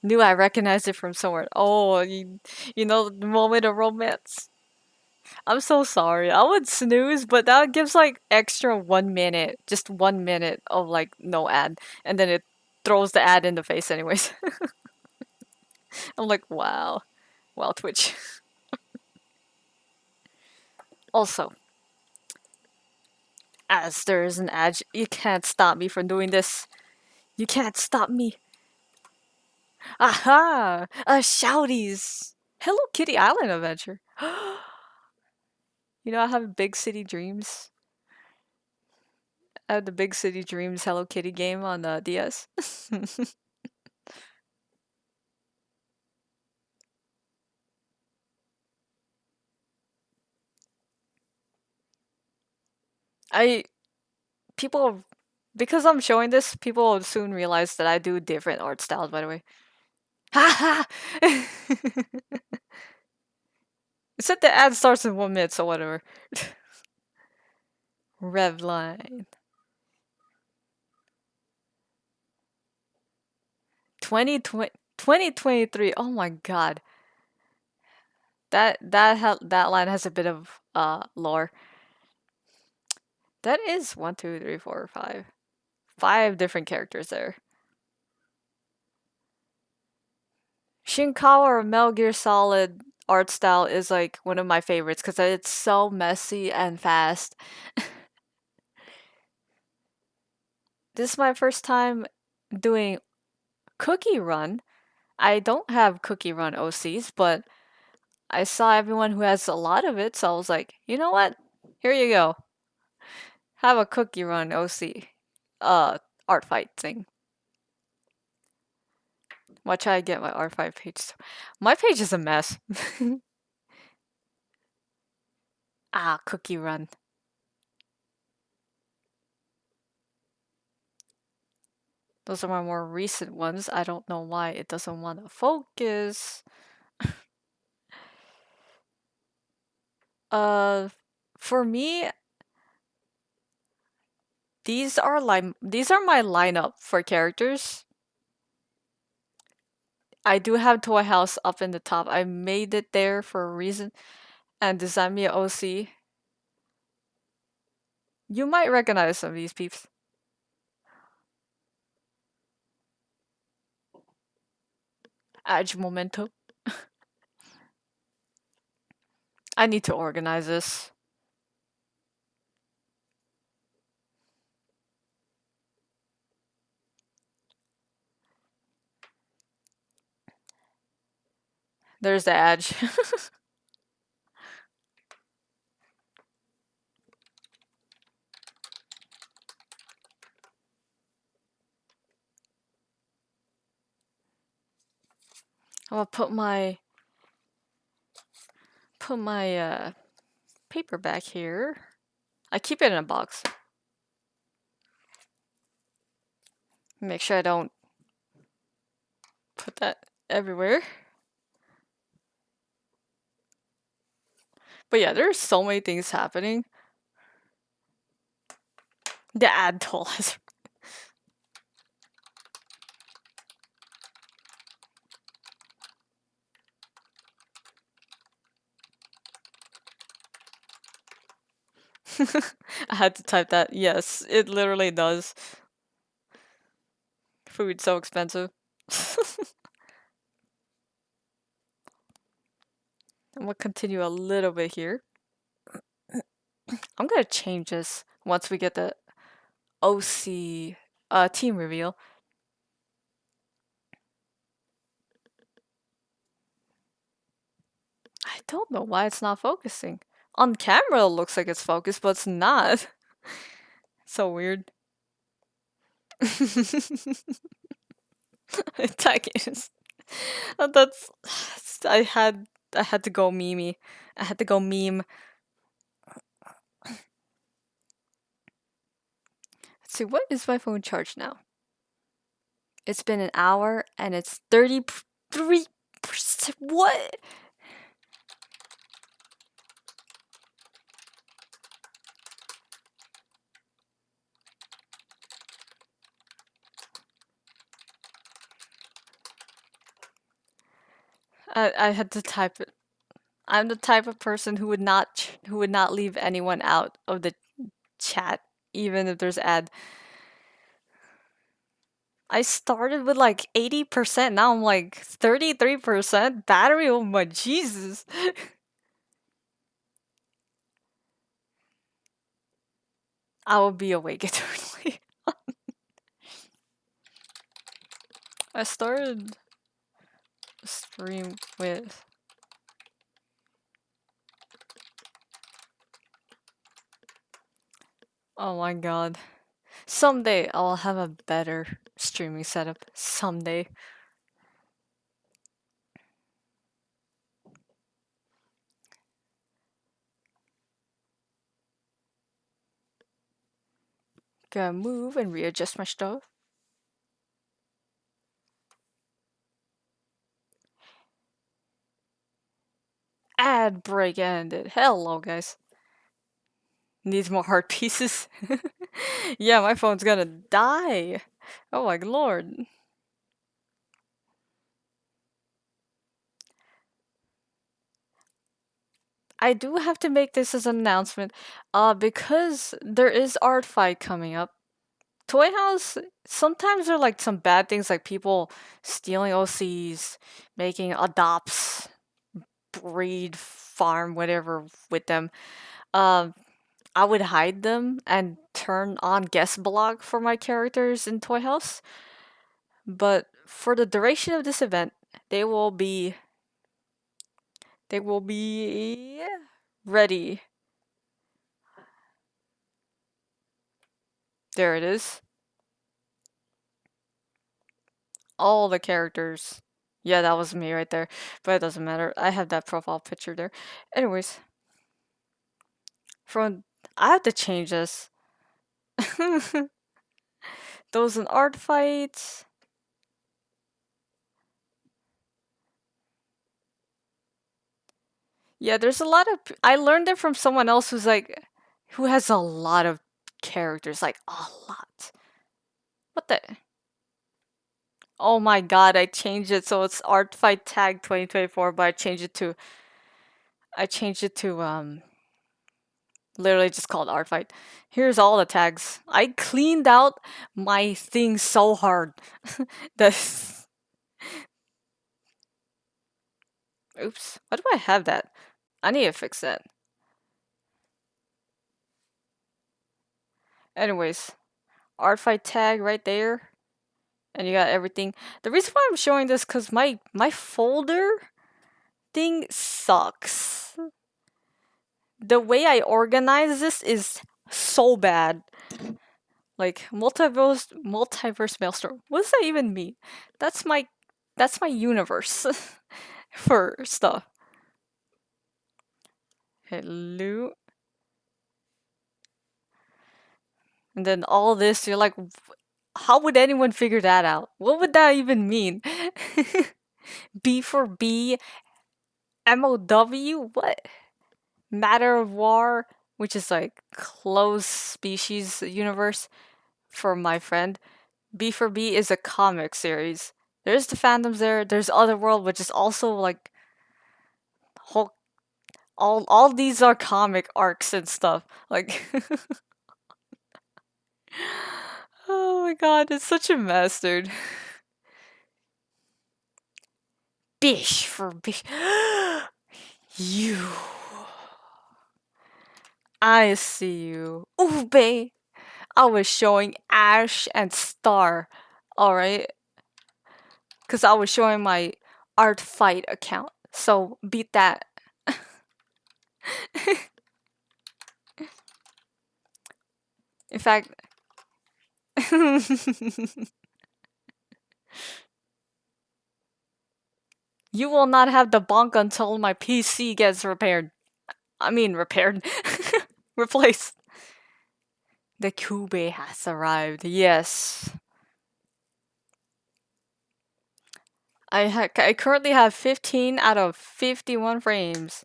[SPEAKER 1] Knew I recognized it from somewhere. Oh, you know the moment of romance. I'm so sorry. I would snooze, but that gives like extra 1 minute, just 1 minute of like no ad, and then it throws the ad in the face anyways. I'm like, wow, wow, Twitch. Also, as there is an ad, you can't stop me from doing this. You can't stop me. Aha! Shouties. Hello Kitty Island Adventure. You know, I have big city dreams. I have the Big City Dreams Hello Kitty game on the DS. I people because I'm showing this, people will soon realize that I do different art styles. By the way, ha ha. It said the ad starts in 1 minute, so whatever. Revline 2020 2023. Oh my god, that line has a bit of lore. That is one, two, three, four, five different characters there. Shinkawa or Metal Gear Solid art style is like one of my favorites because it's so messy and fast. This is my first time doing Cookie Run. I don't have Cookie Run OCs, but I saw everyone who has a lot of it, so I was like, you know what? Here you go. Have a Cookie Run OC art fight thing. Watch how I get my art fight page. My page is a mess. Cookie Run. Those are my more recent ones. I don't know why it doesn't want to focus. Uh, for me, these are my lineup for characters. I do have Toy House up in the top. I made it there for a reason. And Design Me a OC. You might recognize some of these peeps. Edge Momento. I need to organize this. There's the Edge. I'm gonna put my paper back here. I keep it in a box. Make sure I don't put that everywhere. But yeah, there's so many things happening. The ad tool has. I had to type that. Yes, it literally does. Food's so expensive. I'm gonna continue a little bit here. I'm gonna change this once we get the OC team reveal. I don't know why it's not focusing. On camera, it looks like it's focused, but it's not. So weird. Attackers. That's. I had to go meme. I had to go meme. Let's see, what is my phone charged now? It's been an hour and it's 33%. What? I had to type it. I'm the type of person who would not leave anyone out of the chat, even if there's ad. I started with like 80%, now I'm like 33% battery. Oh my Jesus. I will be awake eternally. I started a stream with oh my god. Someday I'll have a better streaming setup. Someday. Gotta move and readjust my stuff. Ad break ended. Hello, guys. Needs more heart pieces. Yeah, my phone's gonna die. Oh my lord. I do have to make this as an announcement. Because there is art fight coming up. Toy House, sometimes there are like some bad things like people stealing OCs, making adopts, breed, farm, whatever with them. Um, I would hide them and turn on guest block for my characters in Toy House. But for the duration of this event, they will be ready. There it is. All the characters. Yeah, that was me right there. But it doesn't matter. I have that profile picture there. Anyways, from I have to change this. Those in art fights. Yeah, there's a lot of. I learned it from someone else who has a lot of characters, like a lot. What the? Oh my god! I changed it so it's art fight tag 2024, but I changed it to literally just called art fight. Here's all the tags. I cleaned out my thing so hard. That's oops. Why do I have that? I need to fix that. Anyways, art fight tag right there, and you got everything. The reason why I'm showing this because my folder thing sucks. The way I organize this is so bad. Like multiverse maelstrom. What does that even mean? That's my universe for stuff. Hello. And then all this, you're like, how would anyone figure that out? What would that even mean? B for B, MOW? What? Matter of War, which is like closed species universe for my friend. B for B is a comic series. There's the fandoms there. There's Otherworld, which is also like whole. All these are comic arcs and stuff. Like, oh my god, it's such a mess, dude. Bish for bish. You. I see you. Ube. I was showing Ash and Star. Alright? Because I was showing my art fight account. So beat that. In fact, you will not have the bonk until my PC gets repaired. I mean, repaired. Replaced. The Kube has arrived. Yes. I currently have 15 out of 51 frames.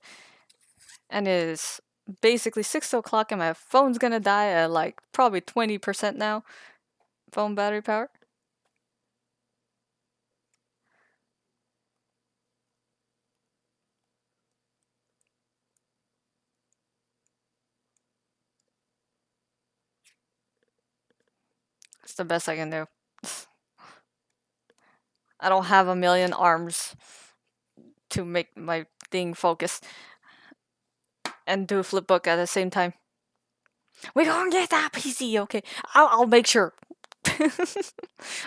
[SPEAKER 1] And it is basically 6 o'clock and my phone's gonna die at like probably 20% now. Phone battery power. It's the best I can do. I don't have a million arms to make my thing focus and do flipbook at the same time. We gonna get that PC, okay? I'll make sure.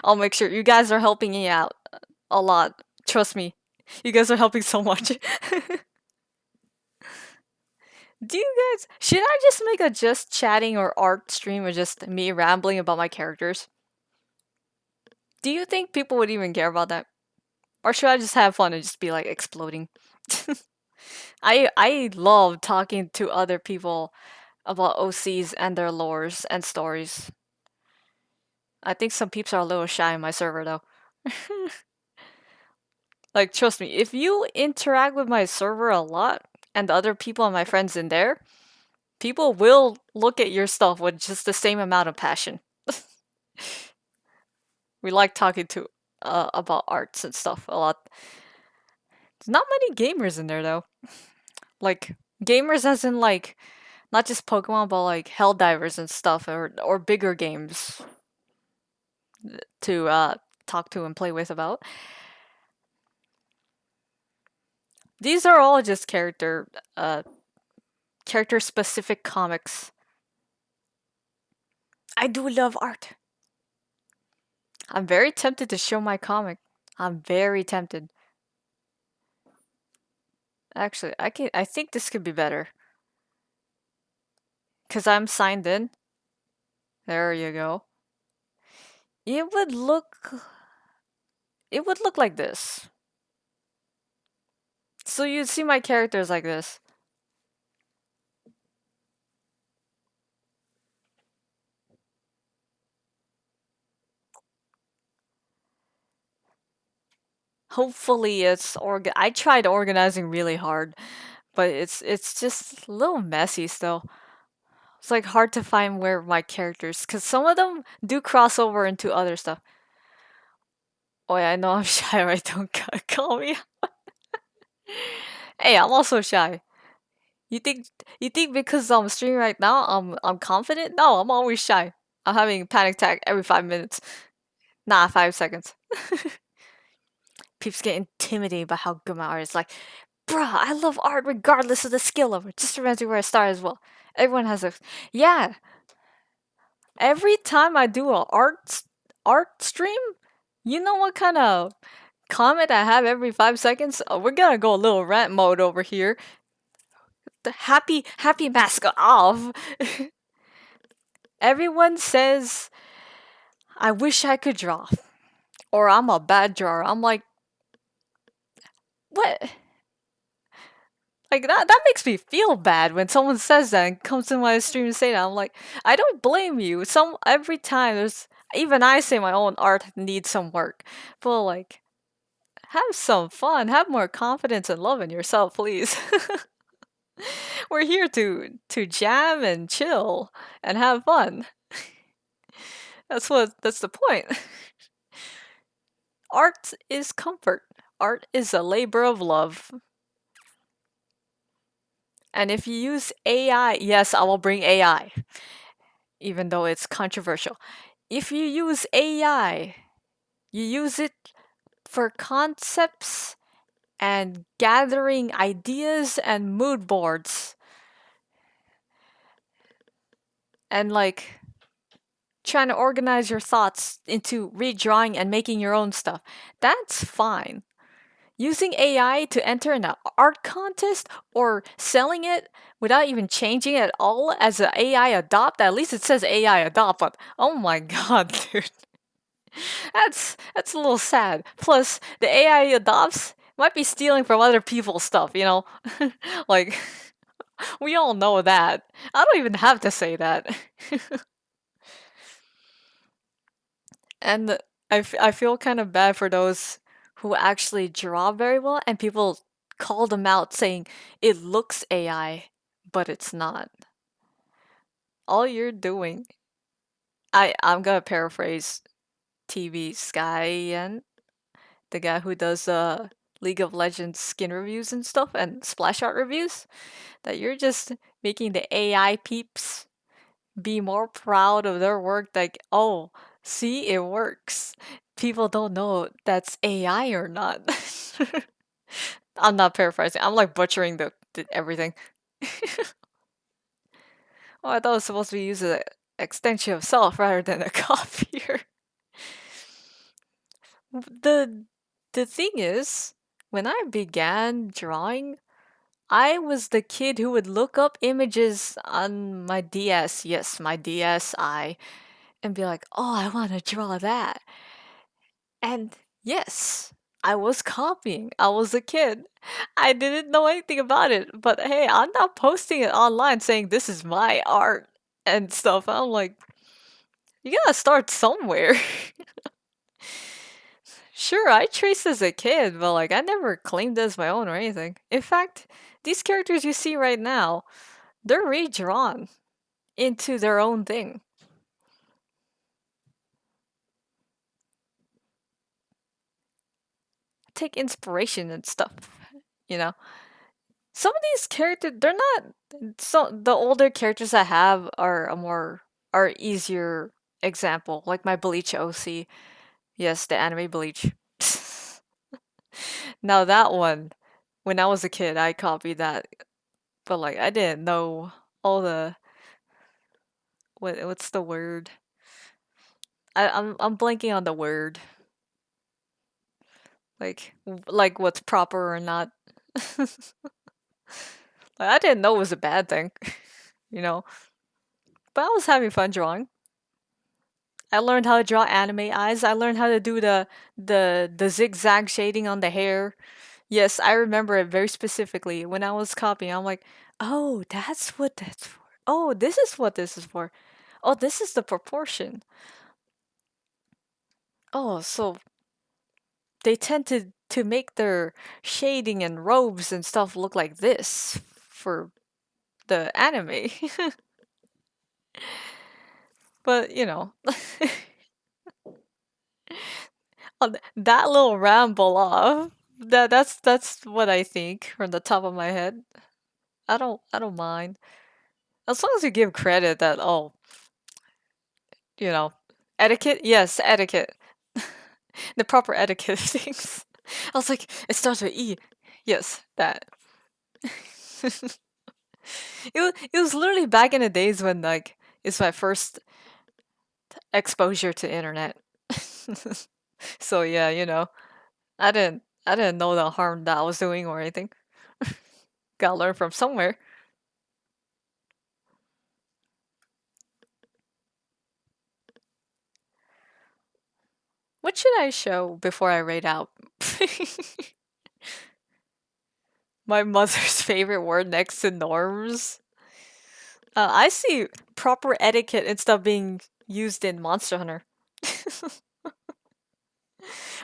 [SPEAKER 1] I'll make sure. You guys are helping me out a lot. Trust me. You guys are helping so much. Do you guys... Should I just make a just chatting or art stream or just me rambling about my characters? Do you think people would even care about that? Or should I just have fun and just be like exploding? I love talking to other people about OCs and their lores and stories. I think some peeps are a little shy in my server though. Like, trust me, if you interact with my server a lot and the other people and my friends in there, people will look at your stuff with just the same amount of passion. We like talking to about arts and stuff a lot. There's not many gamers in there though. Like gamers as in like not just Pokemon but like Helldivers and stuff or bigger games to talk to and play with about. These are all just character specific comics. I do love art. I'm very tempted to show my comic. I'm very tempted. Actually, I think this could be better. Cause I'm signed in. There you go. It would look like this. So you'd see my characters like this. Hopefully it's I tried organizing really hard, but it's just a little messy still. It's like hard to find where my characters, cause some of them do cross over into other stuff. Oh yeah, I know I'm shy, right? Don't call me. Hey, I'm also shy. You think because I'm streaming right now, I'm confident? No, I'm always shy. I'm having a panic attack every 5 minutes. Nah, 5 seconds. Peeps get intimidated by how good my art is. Like, bruh, I love art regardless of the skill level. Just reminds me where I started as well. Everyone has a... Yeah. Every time I do a art stream, you know what kind of comment I have every 5 seconds? We're gonna go a little rant mode over here. The happy mask off. Everyone says, I wish I could draw. Or I'm a bad drawer. I'm like, what? Like that makes me feel bad when someone says that and comes to my stream and say that. I'm like, I don't blame you. Every time there's even I say my own art needs some work. But like have some fun, have more confidence and love in yourself, please. We're here to jam and chill and have fun. That's the point. Art is comfort. Art is a labor of love. And if you use AI, yes, I will bring AI, even though it's controversial. If you use AI, you use it for concepts and gathering ideas and mood boards. And like trying to organize your thoughts into redrawing and making your own stuff. That's fine. Using AI to enter an art contest or selling it without even changing it at all as an AI adopt, at least it says AI adopt, but oh my god, dude. That's a little sad. Plus, the AI adopts might be stealing from other people's stuff, you know? Like, we all know that. I don't even have to say that. And I feel kind of bad for those who actually draw very well and people call them out saying it looks AI, but it's not. All you're doing, I'm gonna paraphrase TV Sky and the guy who does League of Legends skin reviews and stuff and splash art reviews, that you're just making the AI peeps be more proud of their work. Like, oh, See, it works. People don't know that's AI or not. I'm not paraphrasing. I'm like butchering the everything. Oh, I thought it was supposed to be used as an extension of self rather than a copier. The the thing is, when I began drawing, I was the kid who would look up images on my DS, yes, my DSi, and be like, "Oh, I want to draw that." And yes, I was copying. I was a kid. I didn't know anything about it, but hey, I'm not posting it online saying this is my art and stuff. I'm like, you gotta start somewhere. Sure, I traced as a kid, but like I never claimed it as my own or anything. In fact, these characters you see right now, they're redrawn into their own thing. Take inspiration and stuff, you know. Some of these characters, they're not. So the older characters I have are are easier example, like my Bleach OC. Yes, the anime Bleach. Now that one, when I was a kid, I copied that, but like I didn't know all the what's the word? I'm blanking on the word. Like what's proper or not. Like, I didn't know it was a bad thing, you know. But I was having fun drawing. I learned how to draw anime eyes. I learned how to do the zigzag shading on the hair. Yes, I remember it very specifically. When I was copying, I'm like, "Oh, that's what that's for. Oh, this is what this is for. Oh, this is the proportion. Oh, so they tend to make their shading and robes and stuff look like this for the anime." But, you know, that little ramble off, that's what I think from the top of my head. I don't mind. As long as you give credit that, oh, you know, etiquette? Yes, etiquette. The proper etiquette things. I was like, it starts with E. Yes, that. It was literally back in the days when like it's my first exposure to internet. So yeah, I didn't know the harm that I was doing or anything. Gotta learn from somewhere. What should I show before I rate out? My mother's favorite word next to norms. I see proper etiquette and stuff being used in Monster Hunter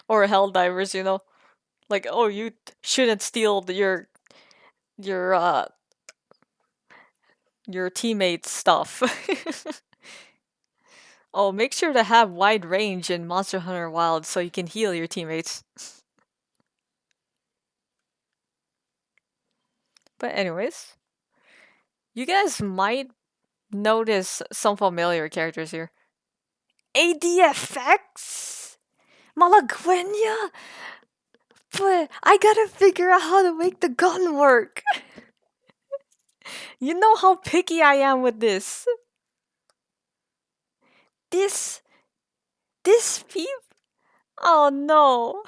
[SPEAKER 1] or Helldivers. Like, oh, you shouldn't steal your uh your teammates' stuff. Oh, make sure to have wide range in Monster Hunter Wild so you can heal your teammates. But anyways, you guys might notice some familiar characters here. ADFX? Malagueña? But I gotta figure out how to make the gun work. You know how picky I am with this. This this peep? Oh no.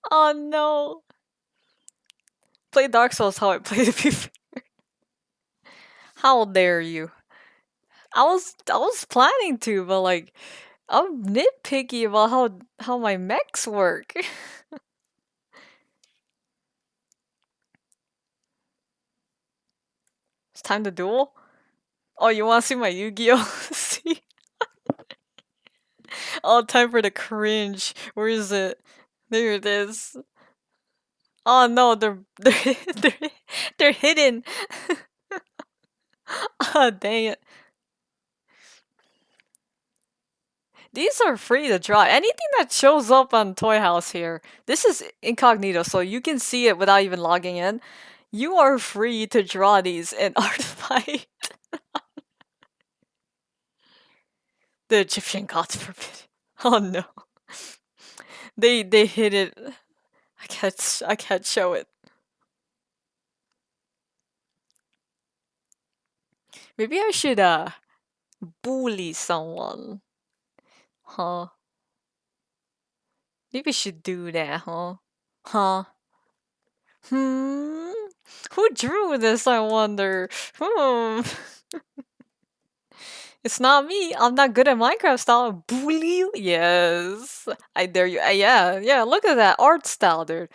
[SPEAKER 1] Oh no. Play Dark Souls how I played it before. How dare you? I was planning to, but like I'm nitpicky about how my mechs work. It's time to duel. Oh, you want to see my Yu-Gi-Oh? See? Oh, time for the cringe. Where is it? There it is. Oh no, they're hidden. Oh dang it. These are free to draw. Anything that shows up on Toy House here, this is incognito, so you can see it without even logging in. You are free to draw these in Artifight. The Egyptian gods forbid. Oh no. They hid it. I can't show it. Maybe I should bully someone. Huh? Maybe we should do that, huh? Huh? Hmm? Who drew this, I wonder? Hmm. It's not me. I'm not good at Minecraft style. Bully you? Yes. I dare you. Yeah, yeah, look at that art style, dude.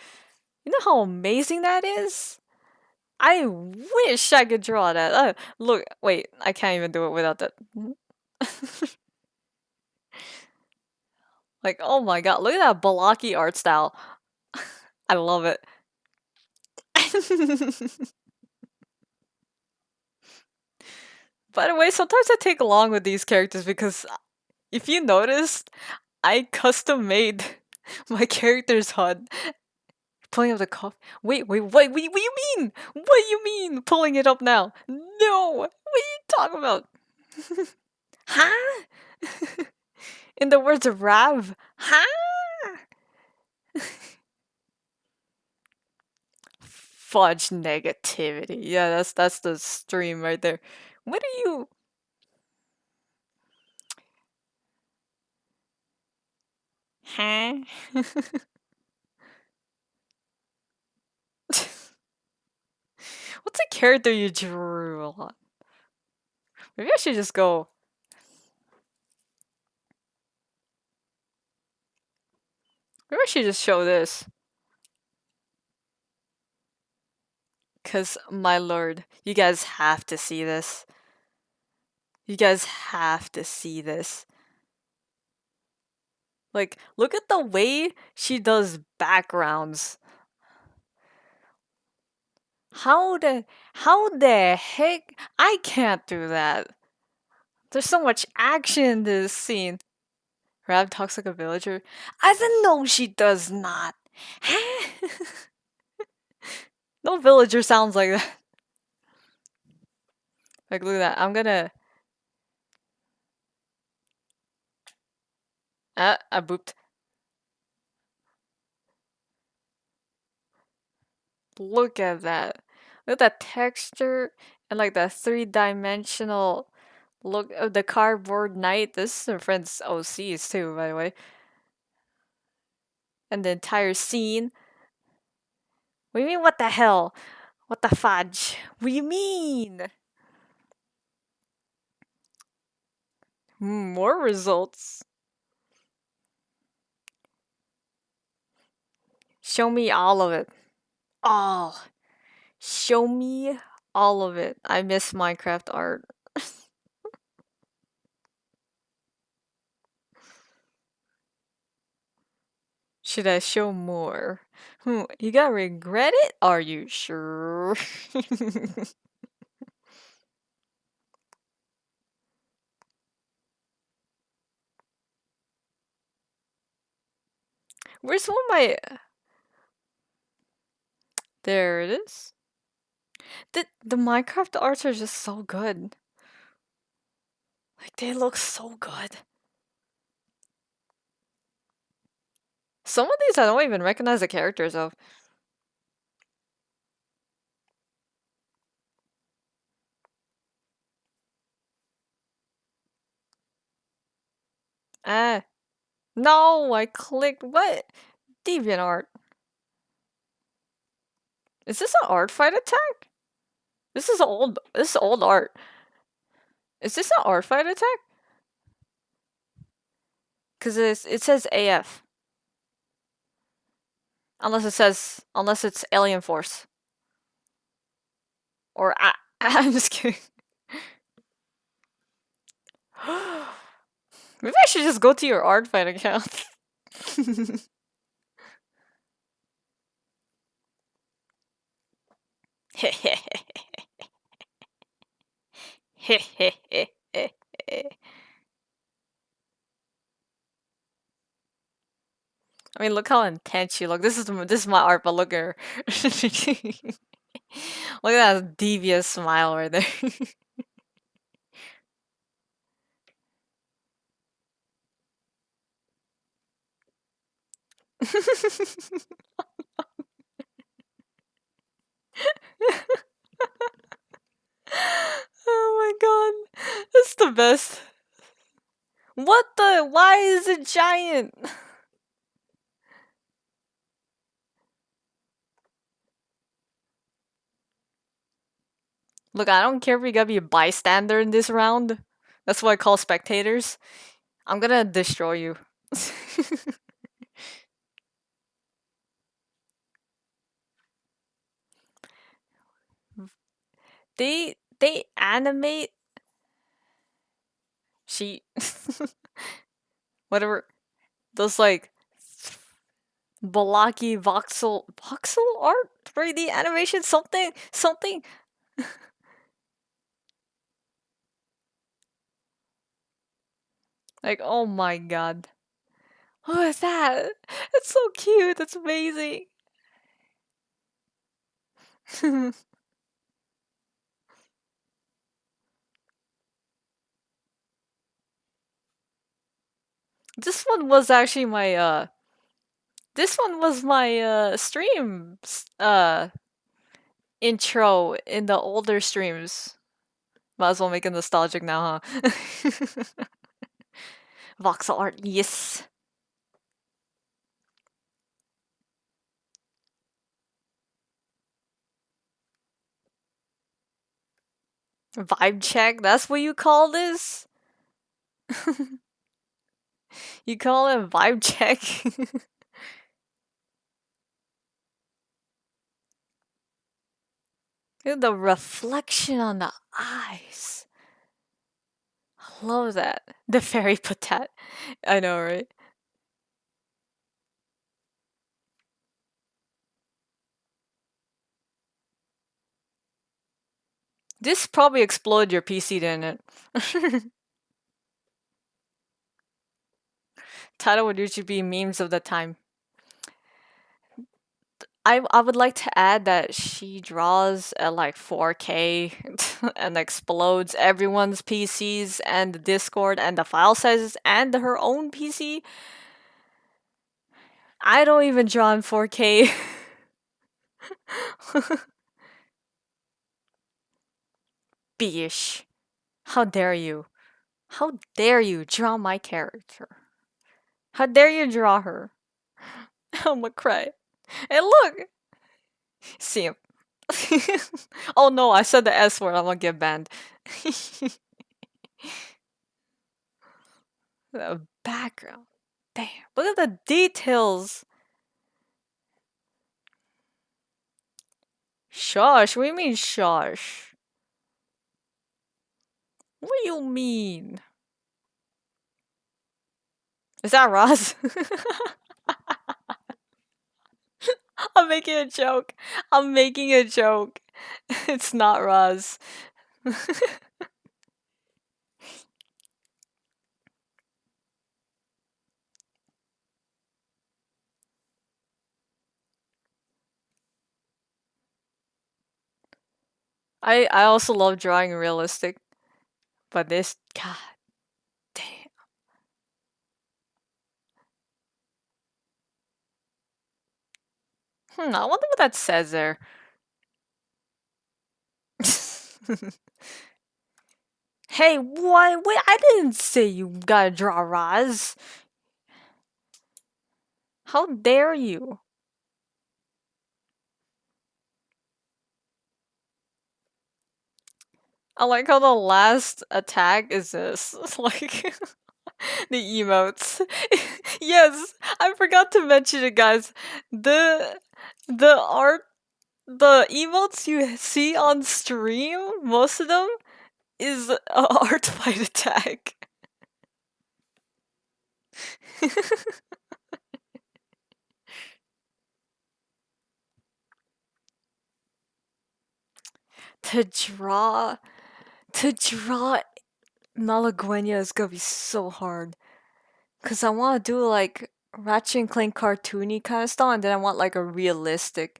[SPEAKER 1] You know how amazing that is? I wish I could draw that. Look, wait, I can't even do it without that. Like, oh my god, look at that blocky art style. I love it. By the way, sometimes I take long with these characters because if you noticed, I custom made my character's HUD. Pulling up the coffee. Wait, what do you mean? What do you mean pulling it up now? No! What are you talking about? Huh? In the words of Rav, huh? Fudge negativity. Yeah, that's the stream right there. What are you? Huh? What's a character you drew a lot? Maybe I should just go. Maybe I should just show this. Cause my lord, you guys have to see this. You guys have to see this. Like, look at the way she does backgrounds. How the heck? I can't do that. There's so much action in this scene. Rab talks like a villager. I said no, she does not. No villager sounds like that. Like, look at that. I'm gonna. I booped. Look at that. Look at that texture and like that three-dimensional look of the cardboard knight. This is her friend's OCs too, by the way. And the entire scene. What do you mean, what the hell? What the fudge? What do you mean? More results. Show me all of it. Oh, show me all of it. I miss Minecraft art. Should I show more? You gonna regret it? Are you sure? Where's one of my... There it is. The Minecraft arts are just so good. Like, they look so good. Some of these I don't even recognize the characters of. Ah. No, I clicked... What? DeviantArt. Is this an art fight attack? This is old art. Is this an art fight attack? Cause it says AF. Unless it's Alien Force. Or I'm just kidding. Maybe I should just go to your art fight account. I mean, look how intense you look. This is my art, but look at her. Look at that devious smile right there. Oh my god. That's the best. What the? Why is it giant? Look, I don't care if you gotta be a bystander in this round. That's what I call spectators. I'm gonna destroy you. they animate she whatever those like blocky voxel art 3D animation something like oh my god. What is that? It's so cute. It's amazing. This one was actually my this one was my stream intro in the older streams. Might as well make it nostalgic now, huh? Voxel art, yes. Vibe check, that's what you call this? You call it vibe check? Look at the reflection on the eyes. I love that. The fairy patat. I know, right? This probably exploded your PC, didn't it? Title would usually be memes of the time. I would like to add that she draws at like 4K and explodes everyone's PCs and the Discord and the file sizes and her own PC. I don't even draw in 4K. Bish. How dare you? How dare you draw my character? How dare you draw her? I'm gonna cry. Hey, look! See him. Oh no, I said the S word, I'm gonna get banned. The background. Damn, look at the details. Shush, what do you mean shush? What do you mean? Is that Roz? I'm making a joke. I'm making a joke. It's not Roz. I also love drawing realistic, but this god damn. I wonder what that says there. Hey, what? Wait, I didn't say you gotta draw Roz. How dare you? I like how the last attack is this. Like the emotes. Yes, I forgot to mention it, guys. The art, the emotes you see on stream, most of them is a art fight attack. to draw, to draw Malaguena is gonna be so hard. Cause I want to do like Ratchet and Clank cartoony kind of style, and then I want like a realistic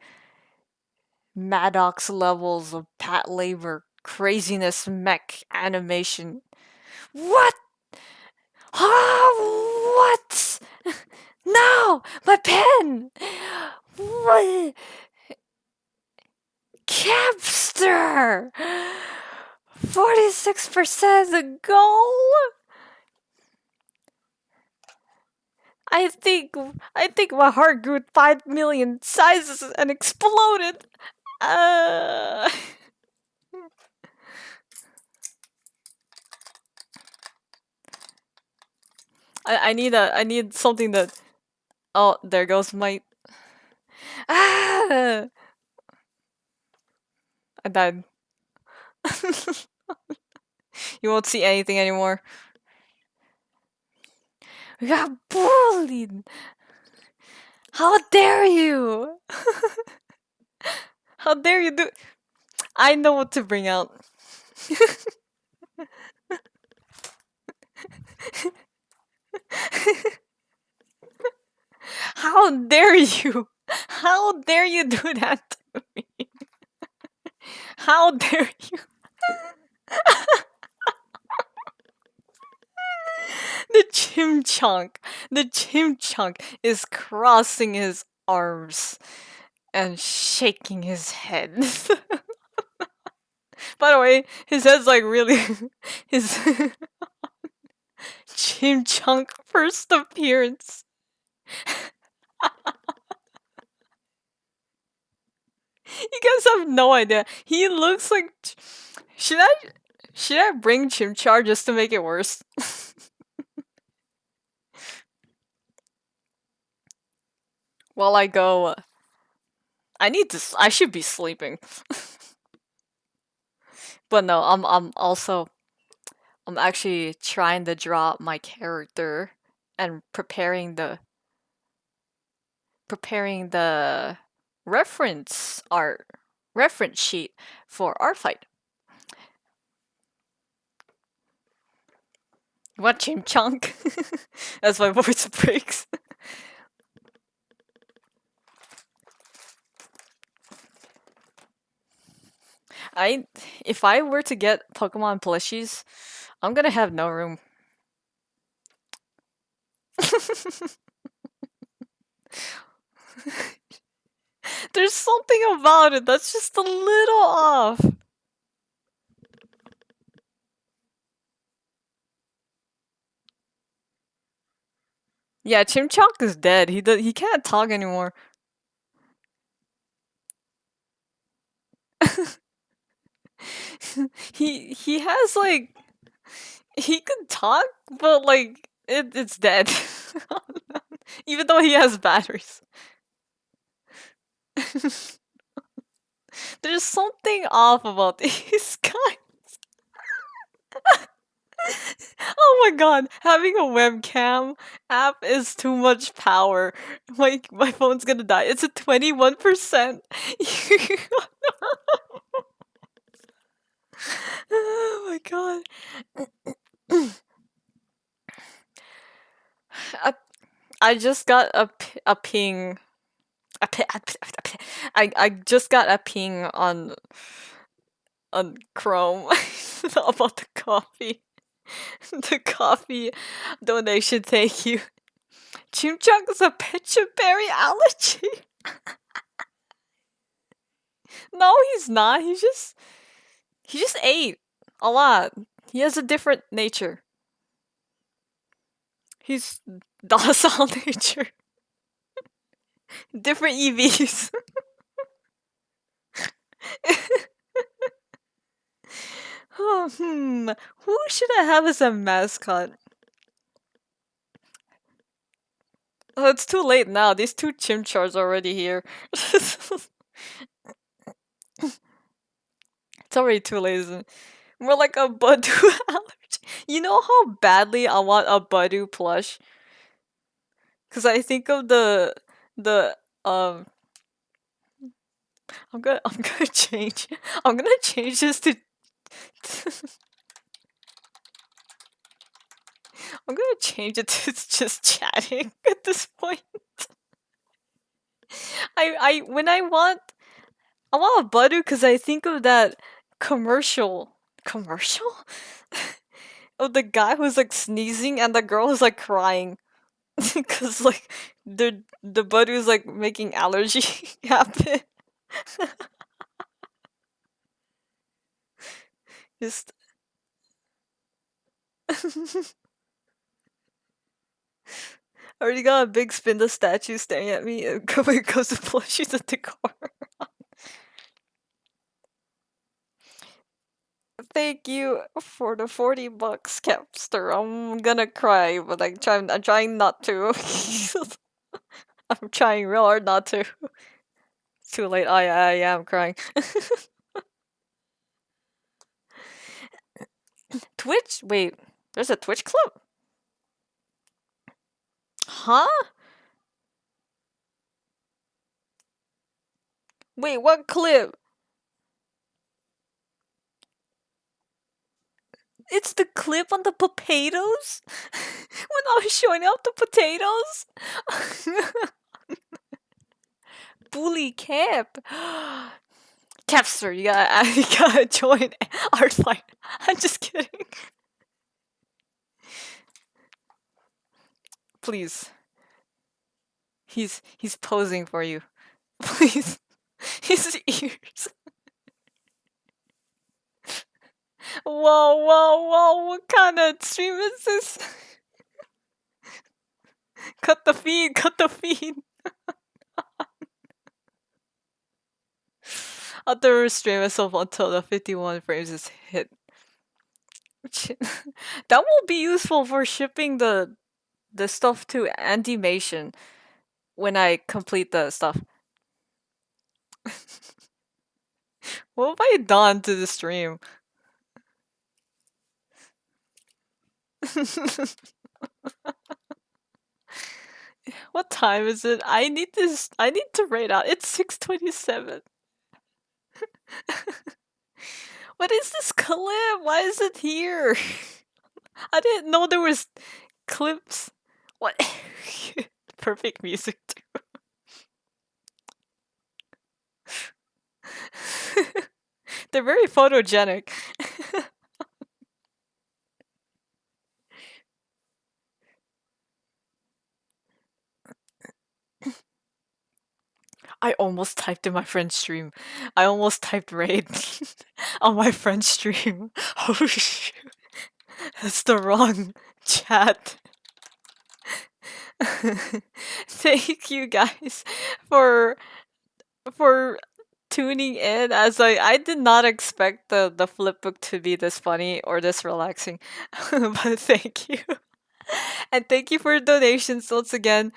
[SPEAKER 1] Maddox levels of Pat Labor craziness mech animation. What? Ah, what? No! My pen! What? Capster! 46% goal? I think my heart grew 5 million sizes and exploded. Uh... I need something that. Oh, there goes my. Ah! I died. You won't see anything anymore. We got bullied. How dare you? How dare you do? I know what to bring out. How dare you? How dare you do that to me? How dare you? The chimchunk is crossing his arms and shaking his head. By the way, his head's like really his chimchunk first appearance. You guys have no idea. He looks like. Should I bring Chimchar just to make it worse? While I go, I should be sleeping. But no, I'm actually trying to draw my character and preparing the reference sheet for our fight. What, Chimchunk? As my voice breaks. If I were to get Pokemon plushies, I'm gonna have no room. There's something about it that's just a little off. Yeah, Chimchunk is dead. He can't talk anymore. he has like he can talk, but like it's dead. Even though he has batteries. There's something off about these guys. Oh my god, having a webcam app is too much power. My phone's gonna die. It's at 21%. Oh my god. I just got a ping. I just got a ping on Chrome about the coffee. The coffee donation, thank you. Chimchunk is a berry allergy. No, he's not. He just ate a lot. He has a different nature. He's docile nature. Different EVs. Who should I have as a mascot? Oh, it's too late now. These two Chimchars are already here. It's already too late, isn't it? More like a Badoo allergy. You know how badly I want a Badoo plush? Cause I think of the I'm gonna change. I'm gonna change this to. I'm gonna change it to just chatting at this point. When I want a Badoo because I think of that commercial of the guy who's like sneezing and the girl who's like crying. Because, like, the buddy was, like, making allergy happen. Just... I already got a big spindle statue staring at me, and Kube goes to plushies at the car. Thank you for the 40 bucks, Capster. I'm gonna cry, but I'm trying not to. I'm trying real hard not to. It's too late. I am crying. Twitch? Wait, there's a Twitch clip? Huh? Wait, what clip? It's the clip on the potatoes? When I was showing off the potatoes? Bully Cap. Capster, you gotta join Art Fight. I'm just kidding. Please. He's posing for you. Please. His ears. Whoa, whoa, whoa, what kind of stream is this? Cut the feed, cut the feed. I'll have to restrain myself until the 51 frames is hit. That will be useful for shipping the stuff to Animation when I complete the stuff. What have I done to the stream? What time is it? I need to rate out. It's 6:27. What is this clip? Why is it here? I didn't know there was clips. What? Perfect music too. They're very photogenic. I almost typed in my friend's stream. I almost typed raid on my friend's stream. Oh shoot. That's the wrong chat. Thank you guys for tuning in, as I did not expect the flipbook to be this funny or this relaxing. But thank you. And thank you for donations once again.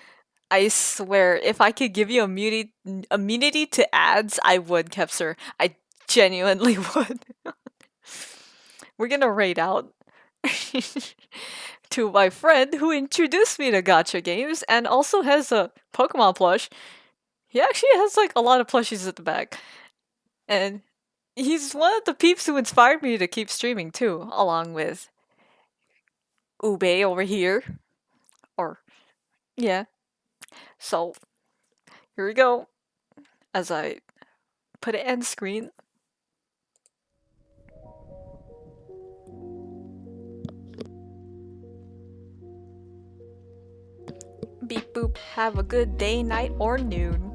[SPEAKER 1] I swear, if I could give you immunity to ads, I would, Kepser. I genuinely would. We're gonna raid out to my friend who introduced me to gacha games and also has a Pokemon plush. He actually has like a lot of plushies at the back. And he's one of the peeps who inspired me to keep streaming too, along with Ube over here. Or, yeah. So, here we go. As I put it end screen. Beep boop, have a good day, night, or noon.